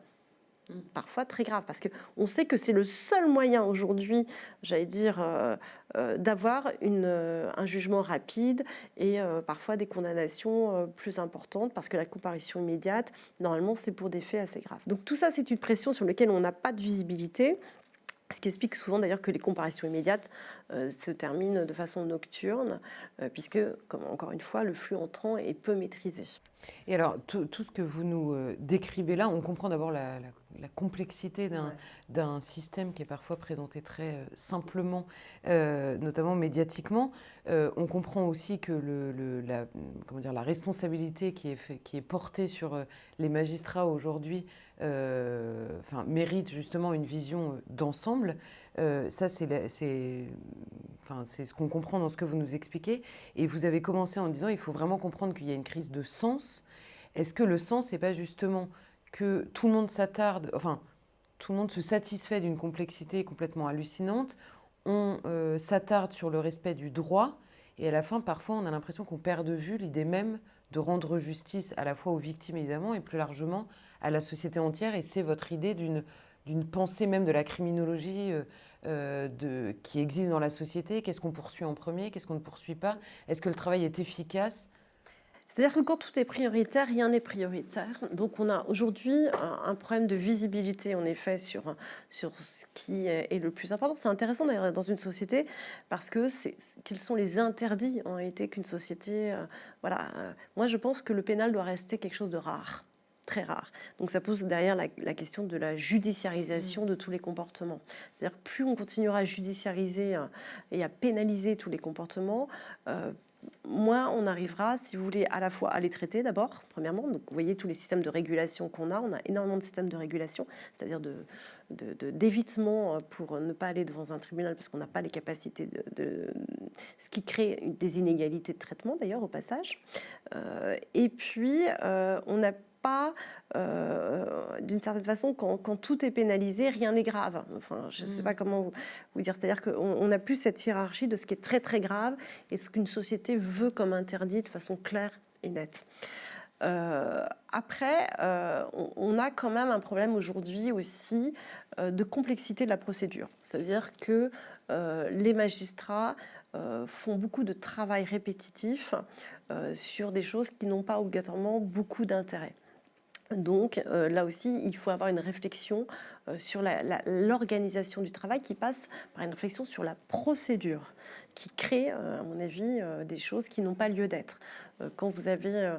Speaker 1: Parfois très grave, parce qu'on sait que c'est le seul moyen aujourd'hui, j'allais dire, d'avoir un jugement rapide et parfois des condamnations plus importantes, parce que la comparution immédiate, normalement, c'est pour des faits assez graves. Donc tout ça, c'est une pression sur laquelle on n'a pas de visibilité, ce qui explique souvent d'ailleurs que les comparations immédiates se terminent de façon nocturne, puisque, encore une fois, le flux entrant est peu maîtrisé.
Speaker 2: Et alors, tout ce que vous nous décrivez là, on comprend d'abord la complexité d'un système qui est parfois présenté très simplement, notamment médiatiquement. On comprend aussi que la responsabilité qui est portée sur les magistrats aujourd'hui mérite justement une vision d'ensemble. Ça, c'est ce qu'on comprend dans ce que vous nous expliquez. Et vous avez commencé en disant qu'il faut vraiment comprendre qu'il y a une crise de sens. Est-ce que le sens, c'est pas justement que tout le monde s'attarde, tout le monde se satisfait d'une complexité complètement hallucinante, on s'attarde sur le respect du droit, et à la fin, parfois, on a l'impression qu'on perd de vue l'idée même de rendre justice à la fois aux victimes, évidemment, et plus largement à la société entière. Et c'est votre idée d'une pensée même de la criminologie qui existe dans la société. Qu'est-ce qu'on poursuit en premier? Qu'est-ce qu'on ne poursuit pas? Est-ce que le travail est efficace?
Speaker 1: C'est-à-dire que quand tout est prioritaire, rien n'est prioritaire. Donc on a aujourd'hui un problème de visibilité, en effet, sur ce qui est le plus important. C'est intéressant d'ailleurs dans une société parce que quels sont les interdits en réalité qu'une société... Moi, je pense que le pénal doit rester quelque chose de rare. Très rare. Donc ça pose derrière la question de la judiciarisation de tous les comportements. C'est-à-dire que plus on continuera à judiciariser et à pénaliser tous les comportements, moins on arrivera, si vous voulez, à la fois à les traiter d'abord, premièrement. Donc vous voyez tous les systèmes de régulation qu'on a. On a énormément de systèmes de régulation, c'est-à-dire d'évitement pour ne pas aller devant un tribunal parce qu'on n'a pas les capacités ce qui crée des inégalités de traitement d'ailleurs au passage. Et puis on n'a pas, d'une certaine façon, quand tout est pénalisé, rien n'est grave. Enfin, je ne sais pas comment vous dire. C'est-à-dire qu'on n'a plus cette hiérarchie de ce qui est très très grave et ce qu'une société veut comme interdit de façon claire et nette. Après, on a quand même un problème aujourd'hui aussi de complexité de la procédure. C'est-à-dire que les magistrats font beaucoup de travail répétitif sur des choses qui n'ont pas obligatoirement beaucoup d'intérêt. Donc là aussi, il faut avoir une réflexion sur l'organisation du travail qui passe par une réflexion sur la procédure qui crée, à mon avis, des choses qui n'ont pas lieu d'être. Quand vous avez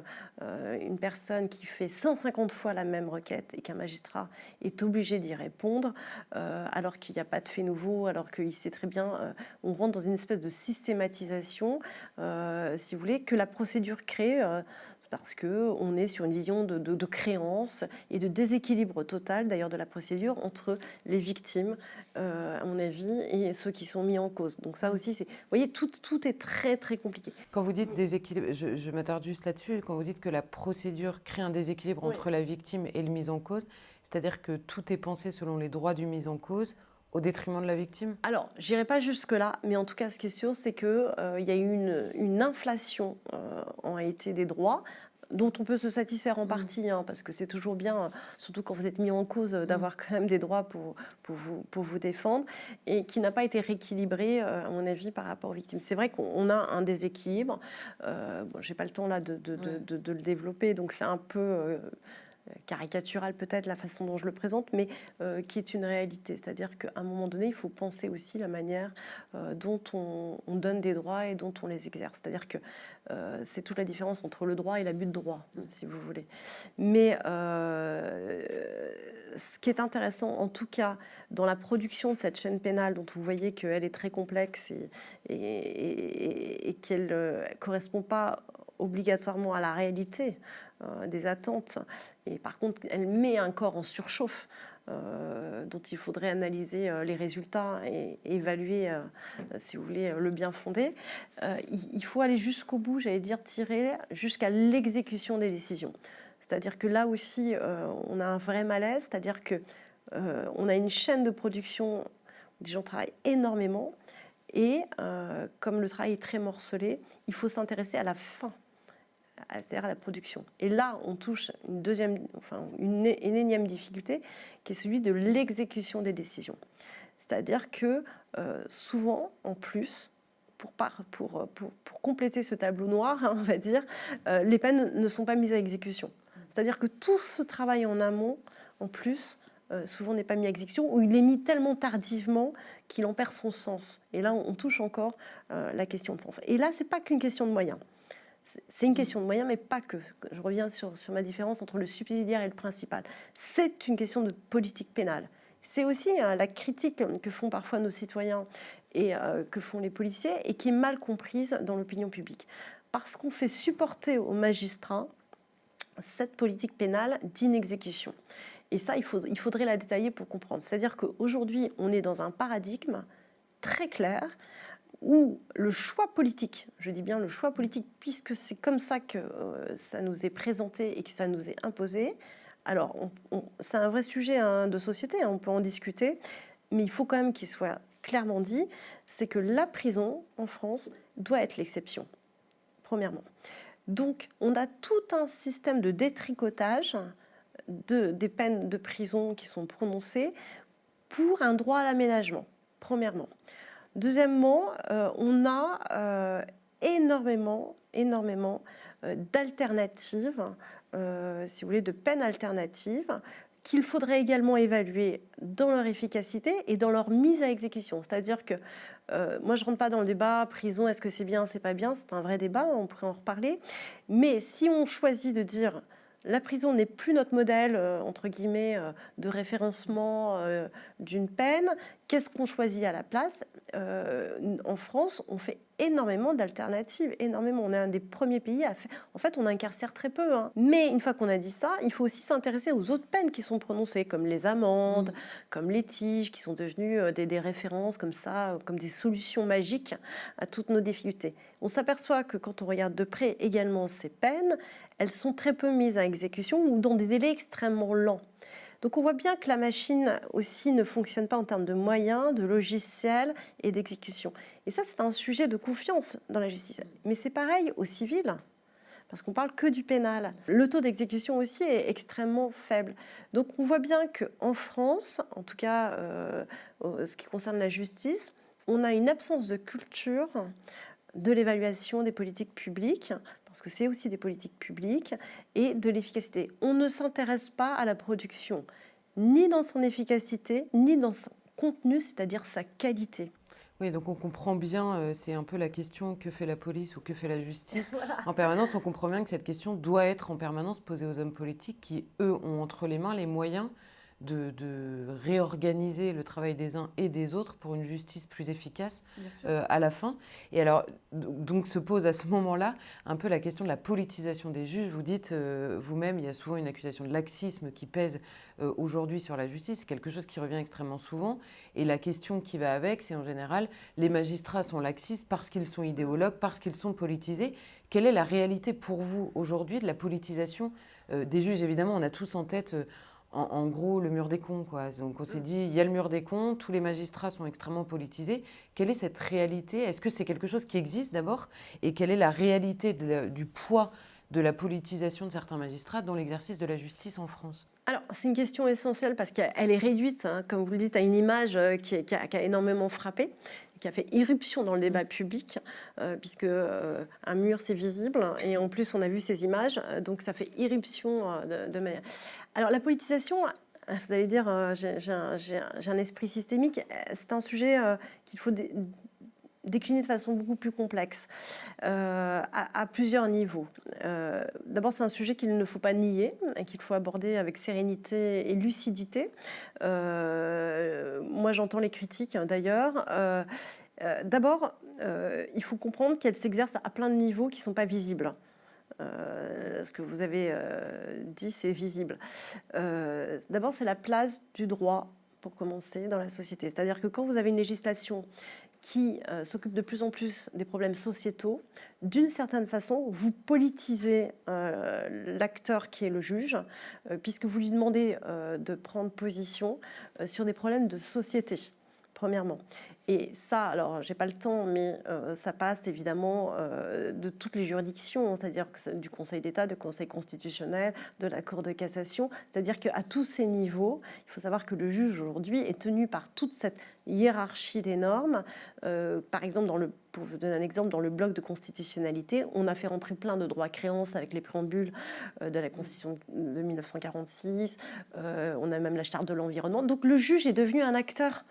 Speaker 1: une personne qui fait 150 fois la même requête et qu'un magistrat est obligé d'y répondre, alors qu'il n'y a pas de fait nouveau, alors qu'il sait très bien, on rentre dans une espèce de systématisation, si vous voulez, que la procédure crée parce qu'on est sur une vision de créance et de déséquilibre total, d'ailleurs, de la procédure entre les victimes, à mon avis, et ceux qui sont mis en cause. Donc ça aussi, vous voyez, tout est très, très compliqué.
Speaker 2: Quand vous dites déséquilibre, je m'attarde juste là-dessus, quand vous dites que la procédure crée un déséquilibre entre la victime et le mis en cause, c'est-à-dire que tout est pensé selon les droits du mis en cause, au détriment de la victime?
Speaker 1: Alors, j'irai pas jusque-là, mais en tout cas, ce qui est sûr, c'est qu'il y a eu une inflation en réalité des droits, dont on peut se satisfaire en partie, parce que c'est toujours bien, surtout quand vous êtes mis en cause, d'avoir quand même des droits pour vous défendre, et qui n'a pas été rééquilibré, à mon avis, par rapport aux victimes. C'est vrai qu'on a un déséquilibre. J'ai pas le temps là de le développer, donc c'est un peu... caricatural peut-être la façon dont je le présente, mais qui est une réalité. C'est-à-dire qu'à un moment donné, il faut penser aussi la manière dont on donne des droits et dont on les exerce. C'est-à-dire que c'est toute la différence entre le droit et l'abus de droit, si vous voulez. Mais ce qui est intéressant, en tout cas, dans la production de cette chaîne pénale, dont vous voyez qu'elle est très complexe et qu'elle ne correspond pas obligatoirement à la réalité des attentes, et par contre elle met un corps en surchauffe dont il faudrait analyser les résultats et évaluer, si vous voulez, le bien fondé. Il faut aller jusqu'au bout, j'allais dire tirer jusqu'à l'exécution des décisions. C'est-à-dire que là aussi, on a un vrai malaise, c'est-à-dire que on a une chaîne de production où des gens travaillent énormément et comme le travail est très morcelé, il faut s'intéresser à la fin, c'est-à-dire à la production. Et là, on touche une énième difficulté qui est celui de l'exécution des décisions. C'est-à-dire que souvent, en plus, pour compléter ce tableau noir, on va dire, les peines ne sont pas mises à exécution. C'est-à-dire que tout ce travail en amont, en plus, souvent n'est pas mis à exécution, ou il est mis tellement tardivement qu'il en perd son sens. Et là, on touche encore la question de sens. Et là, ce n'est pas qu'une question de moyens. C'est une question de moyens, mais pas que. Je reviens sur ma différence entre le subsidiaire et le principal. C'est une question de politique pénale. C'est aussi la critique que font parfois nos citoyens et que font les policiers et qui est mal comprise dans l'opinion publique. Parce qu'on fait supporter aux magistrats cette politique pénale d'inexécution. Et ça, il faudrait la détailler pour comprendre. C'est-à-dire qu'aujourd'hui, on est dans un paradigme très clair où le choix politique, je dis bien le choix politique, puisque c'est comme ça que ça nous est présenté et que ça nous est imposé. Alors, c'est un vrai sujet de société, on peut en discuter, mais il faut quand même qu'il soit clairement dit, c'est que la prison en France doit être l'exception, premièrement. Donc, on a tout un système de détricotage des peines de prison qui sont prononcées pour un droit à l'aménagement, premièrement. Deuxièmement, on a énormément d'alternatives, si vous voulez, de peines alternatives qu'il faudrait également évaluer dans leur efficacité et dans leur mise à exécution. C'est-à-dire que moi, je ne rentre pas dans le débat prison, est-ce que c'est bien, c'est pas bien, c'est un vrai débat, on pourrait en reparler. Mais si on choisit de dire la prison n'est plus notre modèle, entre guillemets, de référencement d'une peine, qu'est-ce qu'on choisit à la place ? En France, on fait énormément d'alternatives, énormément. On est un des premiers pays à faire. En fait, on incarcère très peu. Mais une fois qu'on a dit ça, il faut aussi s'intéresser aux autres peines qui sont prononcées, comme les amendes, comme les tiges, qui sont devenues des références comme ça, comme des solutions magiques à toutes nos difficultés. On s'aperçoit que quand on regarde de près également ces peines, elles sont très peu mises à exécution ou dans des délais extrêmement lents. Donc on voit bien que la machine aussi ne fonctionne pas en termes de moyens, de logiciels et d'exécution. Et ça, c'est un sujet de confiance dans la justice. Mais c'est pareil au civil, parce qu'on parle que du pénal. Le taux d'exécution aussi est extrêmement faible. Donc on voit bien qu'en France, en tout cas ce qui concerne la justice, on a une absence de culture de l'évaluation des politiques publiques, parce que c'est aussi des politiques publiques, et de l'efficacité. On ne s'intéresse pas à la production, ni dans son efficacité, ni dans son contenu, c'est-à-dire sa qualité.
Speaker 2: Oui, donc on comprend bien, c'est un peu la question que fait la police ou que fait la justice.
Speaker 1: Voilà.
Speaker 2: En permanence, on comprend bien que cette question doit être en permanence posée aux hommes politiques qui, eux, ont entre les mains les moyens de réorganiser le travail des uns et des autres pour une justice plus efficace à la fin. Et alors, donc se pose à ce moment-là un peu la question de la politisation des juges. Vous dites vous-même, il y a souvent une accusation de laxisme qui pèse aujourd'hui sur la justice, quelque chose qui revient extrêmement souvent. Et la question qui va avec, c'est en général, les magistrats sont laxistes parce qu'ils sont idéologues, parce qu'ils sont politisés. Quelle est la réalité pour vous aujourd'hui de la politisation des juges ? Évidemment, on a tous en tête... En gros, le mur des cons, quoi. Donc on s'est dit, il y a le mur des cons, tous les magistrats sont extrêmement politisés. Quelle est cette réalité ? Est-ce que c'est quelque chose qui existe d'abord ? Et quelle est la réalité du poids de la politisation de certains magistrats dans l'exercice de la justice en France ?
Speaker 1: Alors, c'est une question essentielle parce qu'elle est réduite, comme vous le dites, à une image qui a énormément frappé, qui a fait irruption dans le débat public, puisque un mur, c'est visible, et en plus, on a vu ces images, donc ça fait irruption de manière... Alors, la politisation, vous allez dire, j'ai un esprit systémique, c'est un sujet qu'il faut décliner de façon beaucoup plus complexe, à plusieurs niveaux. D'abord, c'est un sujet qu'il ne faut pas nier, et qu'il faut aborder avec sérénité et lucidité. Moi, j'entends les critiques, d'ailleurs. D'abord, il faut comprendre qu'elle s'exerce à plein de niveaux qui ne sont pas visibles. Ce que vous avez dit, c'est visible. D'abord, c'est la place du droit, pour commencer, dans la société. C'est-à-dire que quand vous avez une législation qui s'occupe de plus en plus des problèmes sociétaux, d'une certaine façon, vous politisez l'acteur qui est le juge, puisque vous lui demandez de prendre position sur des problèmes de société, premièrement. Et ça, alors, j'ai pas le temps, mais ça passe évidemment de toutes les juridictions, c'est-à-dire du Conseil d'État, du Conseil constitutionnel, de la Cour de cassation. C'est-à-dire qu'à tous ces niveaux, il faut savoir que le juge aujourd'hui est tenu par toute cette hiérarchie des normes. Par exemple, pour vous donner un exemple, dans le bloc de constitutionnalité, on a fait rentrer plein de droits créances avec les préambules de la Constitution de 1946. On a même la Charte de l'environnement. Donc le juge est devenu un acteur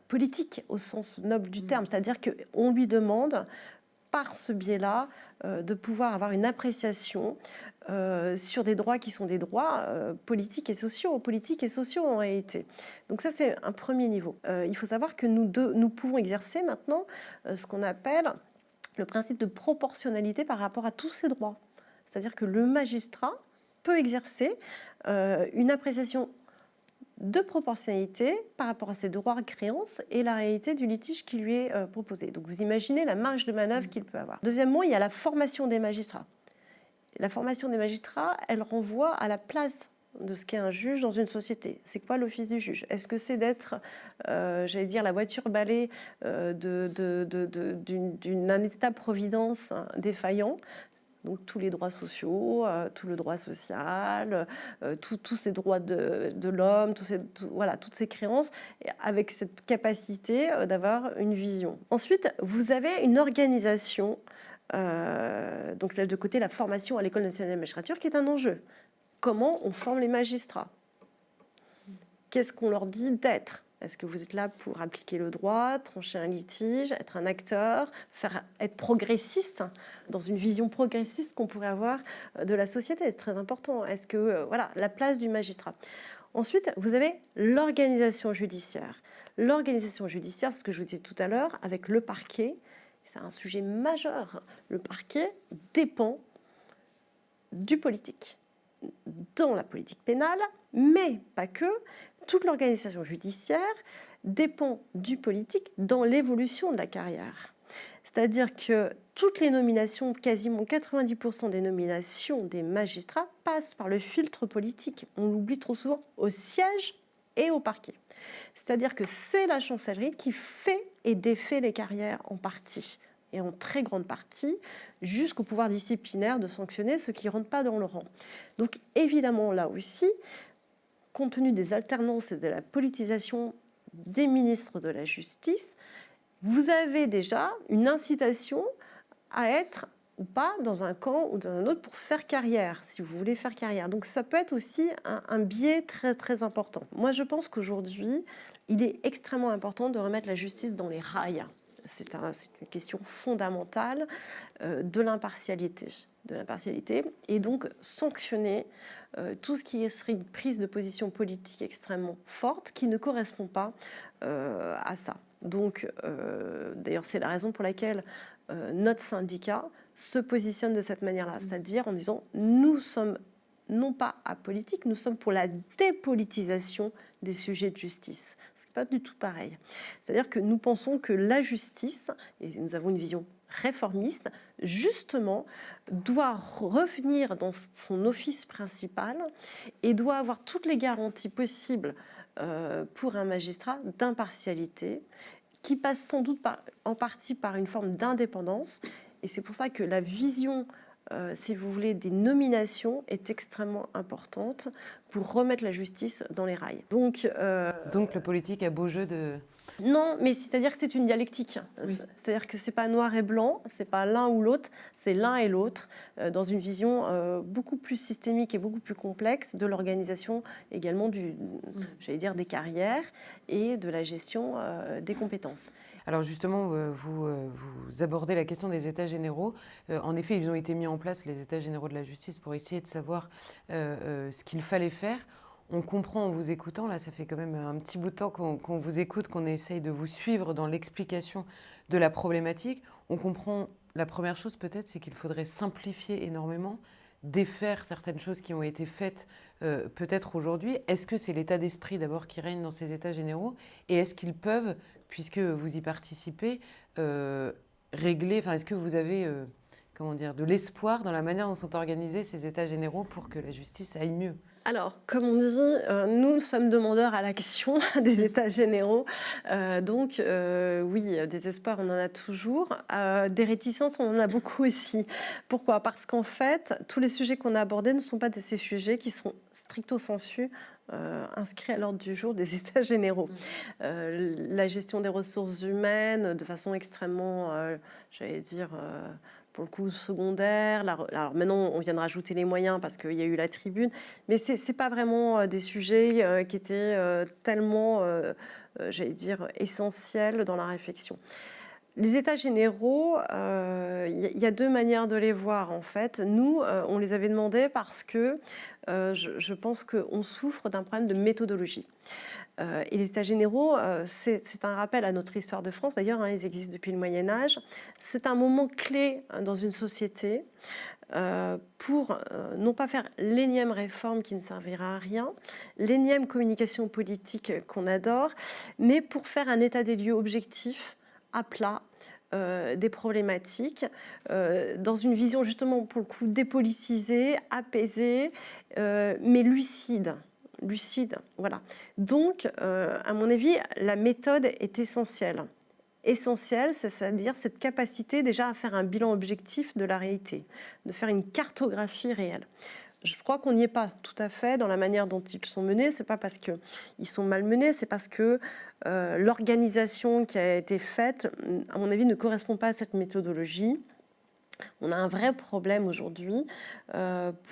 Speaker 1: politique au sens noble du terme, c'est-à-dire qu'on lui demande par ce biais-là, de pouvoir avoir une appréciation sur des droits qui sont des droits politiques et sociaux en réalité. Donc ça, c'est un premier niveau. Il faut savoir que nous pouvons exercer maintenant ce qu'on appelle le principe de proportionnalité par rapport à tous ces droits. C'est-à-dire que le magistrat peut exercer une appréciation de proportionnalité par rapport à ses droits de créance et la réalité du litige qui lui est proposé. Donc vous imaginez la marge de manœuvre qu'il peut avoir. Deuxièmement, il y a la formation des magistrats. La formation des magistrats, elle renvoie à la place de ce qu'est un juge dans une société. C'est quoi l'office du juge? Est-ce que c'est d'être, j'allais dire, la voiture balai d'un état-providence défaillant? Donc tous les droits sociaux, tout le droit social, tous ces droits de l'homme, voilà, toutes ces créances, avec cette capacité d'avoir une vision. Ensuite, vous avez une organisation, donc là de côté la formation à l'École nationale de la magistrature, qui est un enjeu. Comment on forme les magistrats? Qu'est-ce qu'on leur dit d'être? Est-ce que vous êtes là pour appliquer le droit, trancher un litige, être un acteur, être progressiste, dans une vision progressiste qu'on pourrait avoir de la société? C'est très important. Est-ce que, voilà, la place du magistrat. Ensuite, vous avez l'organisation judiciaire. L'organisation judiciaire, c'est ce que je vous disais tout à l'heure, avec le parquet, c'est un sujet majeur. Le parquet dépend du politique, dans la politique pénale, mais pas que. Toute l'organisation judiciaire dépend du politique dans l'évolution de la carrière. C'est-à-dire que toutes les nominations, quasiment 90% des nominations des magistrats passent par le filtre politique. On l'oublie trop souvent au siège et au parquet. C'est-à-dire que c'est la chancellerie qui fait et défait les carrières en partie, et en très grande partie, jusqu'au pouvoir disciplinaire de sanctionner ceux qui ne rentrent pas dans le rang. Donc évidemment, là aussi, compte tenu des alternances et de la politisation des ministres de la Justice, vous avez déjà une incitation à être ou pas dans un camp ou dans un autre pour faire carrière, si vous voulez faire carrière. Donc ça peut être aussi un biais très, très important. Moi, je pense qu'aujourd'hui, il est extrêmement important de remettre la justice dans les rails. C'est une question fondamentale de l'impartialité. Et donc sanctionner tout ce qui serait une prise de position politique extrêmement forte qui ne correspond pas à ça. Donc, d'ailleurs, c'est la raison pour laquelle notre syndicat se positionne de cette manière-là, c'est-à-dire en disant nous sommes non pas apolitiques, nous sommes pour la dépolitisation des sujets de justice. Ce n'est pas du tout pareil. C'est-à-dire que nous pensons que la justice, et nous avons une vision réformiste, justement, doit revenir dans son office principal et doit avoir toutes les garanties possibles pour un magistrat d'impartialité, qui passe sans doute en partie par une forme d'indépendance. Et c'est pour ça que la vision, si vous voulez, des nominations est extrêmement importante pour remettre la justice dans les rails. Donc
Speaker 2: le politique a beau jeu de...
Speaker 1: Non, mais c'est-à-dire que c'est une dialectique. Oui. C'est-à-dire que c'est pas noir et blanc, c'est pas l'un ou l'autre, c'est l'un et l'autre, dans une vision beaucoup plus systémique et beaucoup plus complexe de l'organisation également j'allais dire, des carrières et de la gestion des compétences.
Speaker 2: Alors justement, vous abordez la question des états généraux. En effet, ils ont été mis en place, les états généraux de la justice, pour essayer de savoir ce qu'il fallait faire. On comprend en vous écoutant, là ça fait quand même un petit bout de temps qu'on vous écoute, qu'on essaye de vous suivre dans l'explication de la problématique. On comprend, la première chose peut-être, c'est qu'il faudrait simplifier énormément, défaire certaines choses qui ont été faites peut-être aujourd'hui. Est-ce que c'est l'état d'esprit d'abord qui règne dans ces états généraux? Et est-ce qu'ils peuvent, puisque vous y participez, régler, est-ce que vous avez de l'espoir dans la manière dont sont organisés ces états généraux pour que la justice aille mieux? Alors,
Speaker 1: comme on dit, nous sommes demandeurs à l'action des états généraux. Oui, des espoirs, on en a toujours. Des réticences, on en a beaucoup aussi. Pourquoi? Parce qu'en fait, tous les sujets qu'on a abordés ne sont pas de ces sujets qui sont stricto sensu inscrits à l'ordre du jour des états généraux. La gestion des ressources humaines de façon extrêmement, pour le coup secondaire. Alors maintenant, on vient de rajouter les moyens parce qu'il y a eu la tribune, mais ce n'est pas vraiment des sujets qui étaient tellement, essentiels dans la réflexion. Les états généraux, y a deux manières de les voir en fait. Nous, on les avait demandés parce que je pense qu'on souffre d'un problème de méthodologie. Et les états généraux, c'est un rappel à notre histoire de France. D'ailleurs, ils existent depuis le Moyen-Âge. C'est un moment clé dans une société pour non pas faire l'énième réforme qui ne servira à rien, l'énième communication politique qu'on adore, mais pour faire un état des lieux objectif, à plat, des problématiques, dans une vision justement pour le coup dépolitisée, apaisée, mais lucide. Voilà. Donc, à mon avis, la méthode est essentielle. Essentielle, c'est-à-dire cette capacité déjà à faire un bilan objectif de la réalité, de faire une cartographie réelle. Je crois qu'on n'y est pas tout à fait dans la manière dont ils sont menés. C'est pas parce qu'ils sont mal menés, c'est parce que l'organisation qui a été faite, à mon avis, ne correspond pas à cette méthodologie. On a un vrai problème aujourd'hui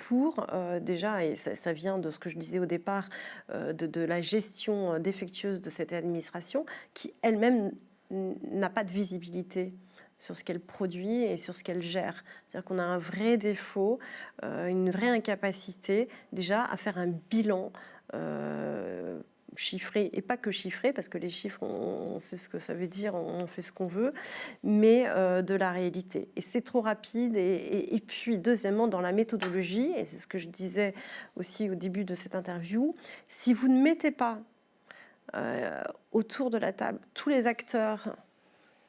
Speaker 1: pour, déjà, et ça vient de ce que je disais au départ, de la gestion défectueuse de cette administration, qui elle-même n'a pas de visibilité sur ce qu'elle produit et sur ce qu'elle gère. C'est-à-dire qu'on a un vrai défaut, une vraie incapacité déjà à faire un bilan chiffré, et pas que chiffré, parce que les chiffres, on sait ce que ça veut dire, on fait ce qu'on veut, mais de la réalité. Et c'est trop rapide. Et puis, deuxièmement, dans la méthodologie, et c'est ce que je disais aussi au début de cette interview, si vous ne mettez pas autour de la table tous les acteurs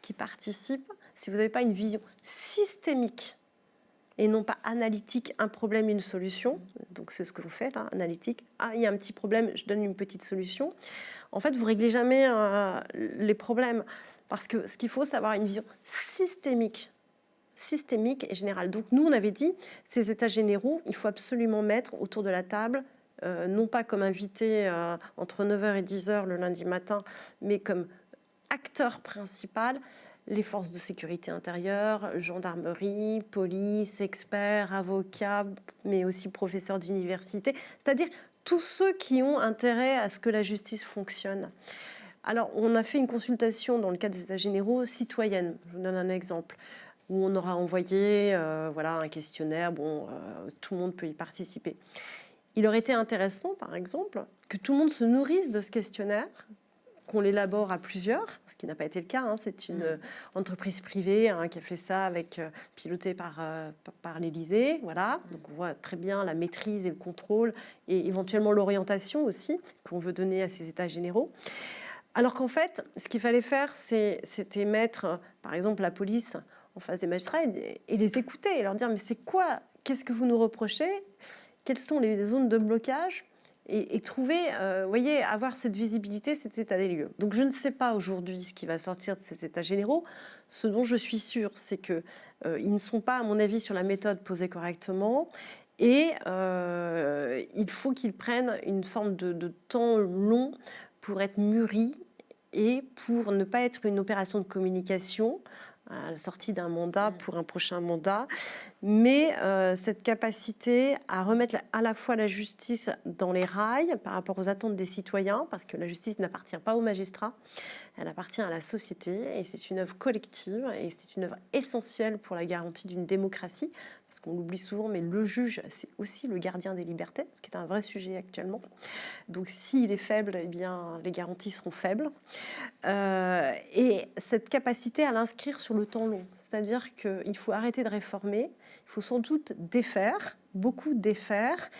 Speaker 1: qui participent, si vous n'avez pas une vision systémique et non pas analytique, un problème, une solution, donc c'est ce que vous faites, là, analytique, il y a un petit problème, je donne une petite solution, en fait, vous ne réglez jamais les problèmes, parce que ce qu'il faut, c'est avoir une vision systémique et générale. Donc nous, on avait dit, ces états généraux, il faut absolument mettre autour de la table, non pas comme invité entre 9h et 10h le lundi matin, mais comme acteur principal, les forces de sécurité intérieure, gendarmerie, police, experts, avocats, mais aussi professeurs d'université, c'est-à-dire tous ceux qui ont intérêt à ce que la justice fonctionne. Alors, on a fait une consultation dans le cadre des états généraux citoyenne. Je vous donne un exemple où on aura envoyé un questionnaire. Tout le monde peut y participer. Il aurait été intéressant, par exemple, que tout le monde se nourrisse de ce questionnaire, qu'on l'élabore à plusieurs, ce qui n'a pas été le cas. C'est une entreprise privée qui a fait ça, pilotée par l'Élysée. Voilà. Donc on voit très bien la maîtrise et le contrôle, et éventuellement l'orientation aussi qu'on veut donner à ces états généraux. Alors qu'en fait, ce qu'il fallait faire, c'était mettre, par exemple, la police en face des magistrats et les écouter et leur dire « mais c'est quoi ? Qu'est-ce que vous nous reprochez ? Quelles sont les zones de blocage ?» et trouver, avoir cette visibilité, cet état des lieux. Donc je ne sais pas aujourd'hui ce qui va sortir de ces états généraux. Ce dont je suis sûre, c'est qu'ils ne sont pas, à mon avis, sur la méthode posée correctement. Et il faut qu'ils prennent une forme de temps long pour être mûris et pour ne pas être une opération de communication à la sortie d'un mandat pour un prochain mandat, mais cette capacité à remettre à la fois la justice dans les rails par rapport aux attentes des citoyens, parce que la justice n'appartient pas aux magistrats, elle appartient à la société, et c'est une œuvre collective, et c'est une œuvre essentielle pour la garantie d'une démocratie, parce qu'on l'oublie souvent, mais le juge, c'est aussi le gardien des libertés, ce qui est un vrai sujet actuellement. Donc s'il est faible, eh bien, les garanties seront faibles. Et cette capacité à l'inscrire sur le temps long, c'est-à-dire qu'il faut arrêter de réformer, il faut sans doute défaire, beaucoup défaire,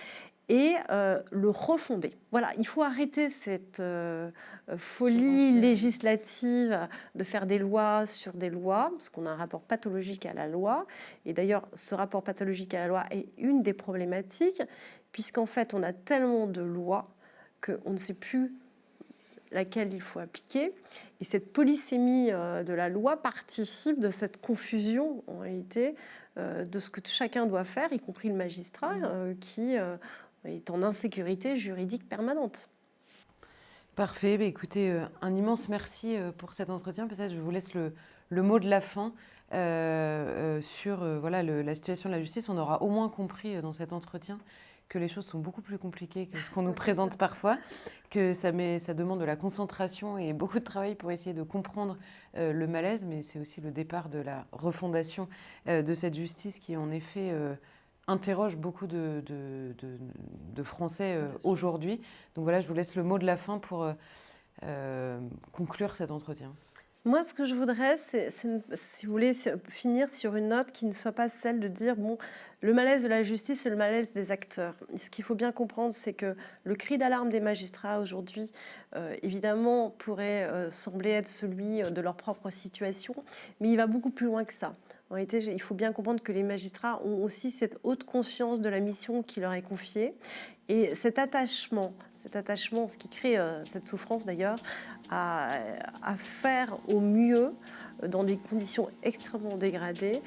Speaker 1: et le refonder. Voilà, il faut arrêter cette folie législative de faire des lois sur des lois, parce qu'on a un rapport pathologique à la loi. Et d'ailleurs, ce rapport pathologique à la loi est une des problématiques, puisqu'en fait, on a tellement de lois qu'on ne sait plus laquelle il faut appliquer. Et cette polysémie de la loi participe de cette confusion, en réalité, de ce que chacun doit faire, y compris le magistrat, qui est en insécurité juridique permanente.
Speaker 2: Parfait. Écoutez, un immense merci pour cet entretien. Peut-être je vous laisse le mot de la fin sur la situation de la justice. On aura au moins compris dans cet entretien que les choses sont beaucoup plus compliquées que ce qu'on nous présente parfois, que ça demande de la concentration et beaucoup de travail pour essayer de comprendre le malaise, mais c'est aussi le départ de la refondation de cette justice qui, en effet, interroge beaucoup de Français aujourd'hui. Donc voilà, je vous laisse le mot de la fin pour conclure cet entretien.
Speaker 1: Moi, ce que je voudrais, si vous voulez, finir sur une note qui ne soit pas celle de dire, bon, le malaise de la justice, c'est le malaise des acteurs. Et ce qu'il faut bien comprendre, c'est que le cri d'alarme des magistrats aujourd'hui, évidemment, pourrait sembler être celui de leur propre situation, mais il va beaucoup plus loin que ça. En réalité, il faut bien comprendre que les magistrats ont aussi cette haute conscience de la mission qui leur est confiée. Et cet attachement, ce qui crée cette souffrance d'ailleurs, à faire au mieux dans des conditions extrêmement dégradées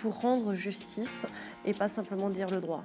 Speaker 1: pour rendre justice et pas simplement dire le droit.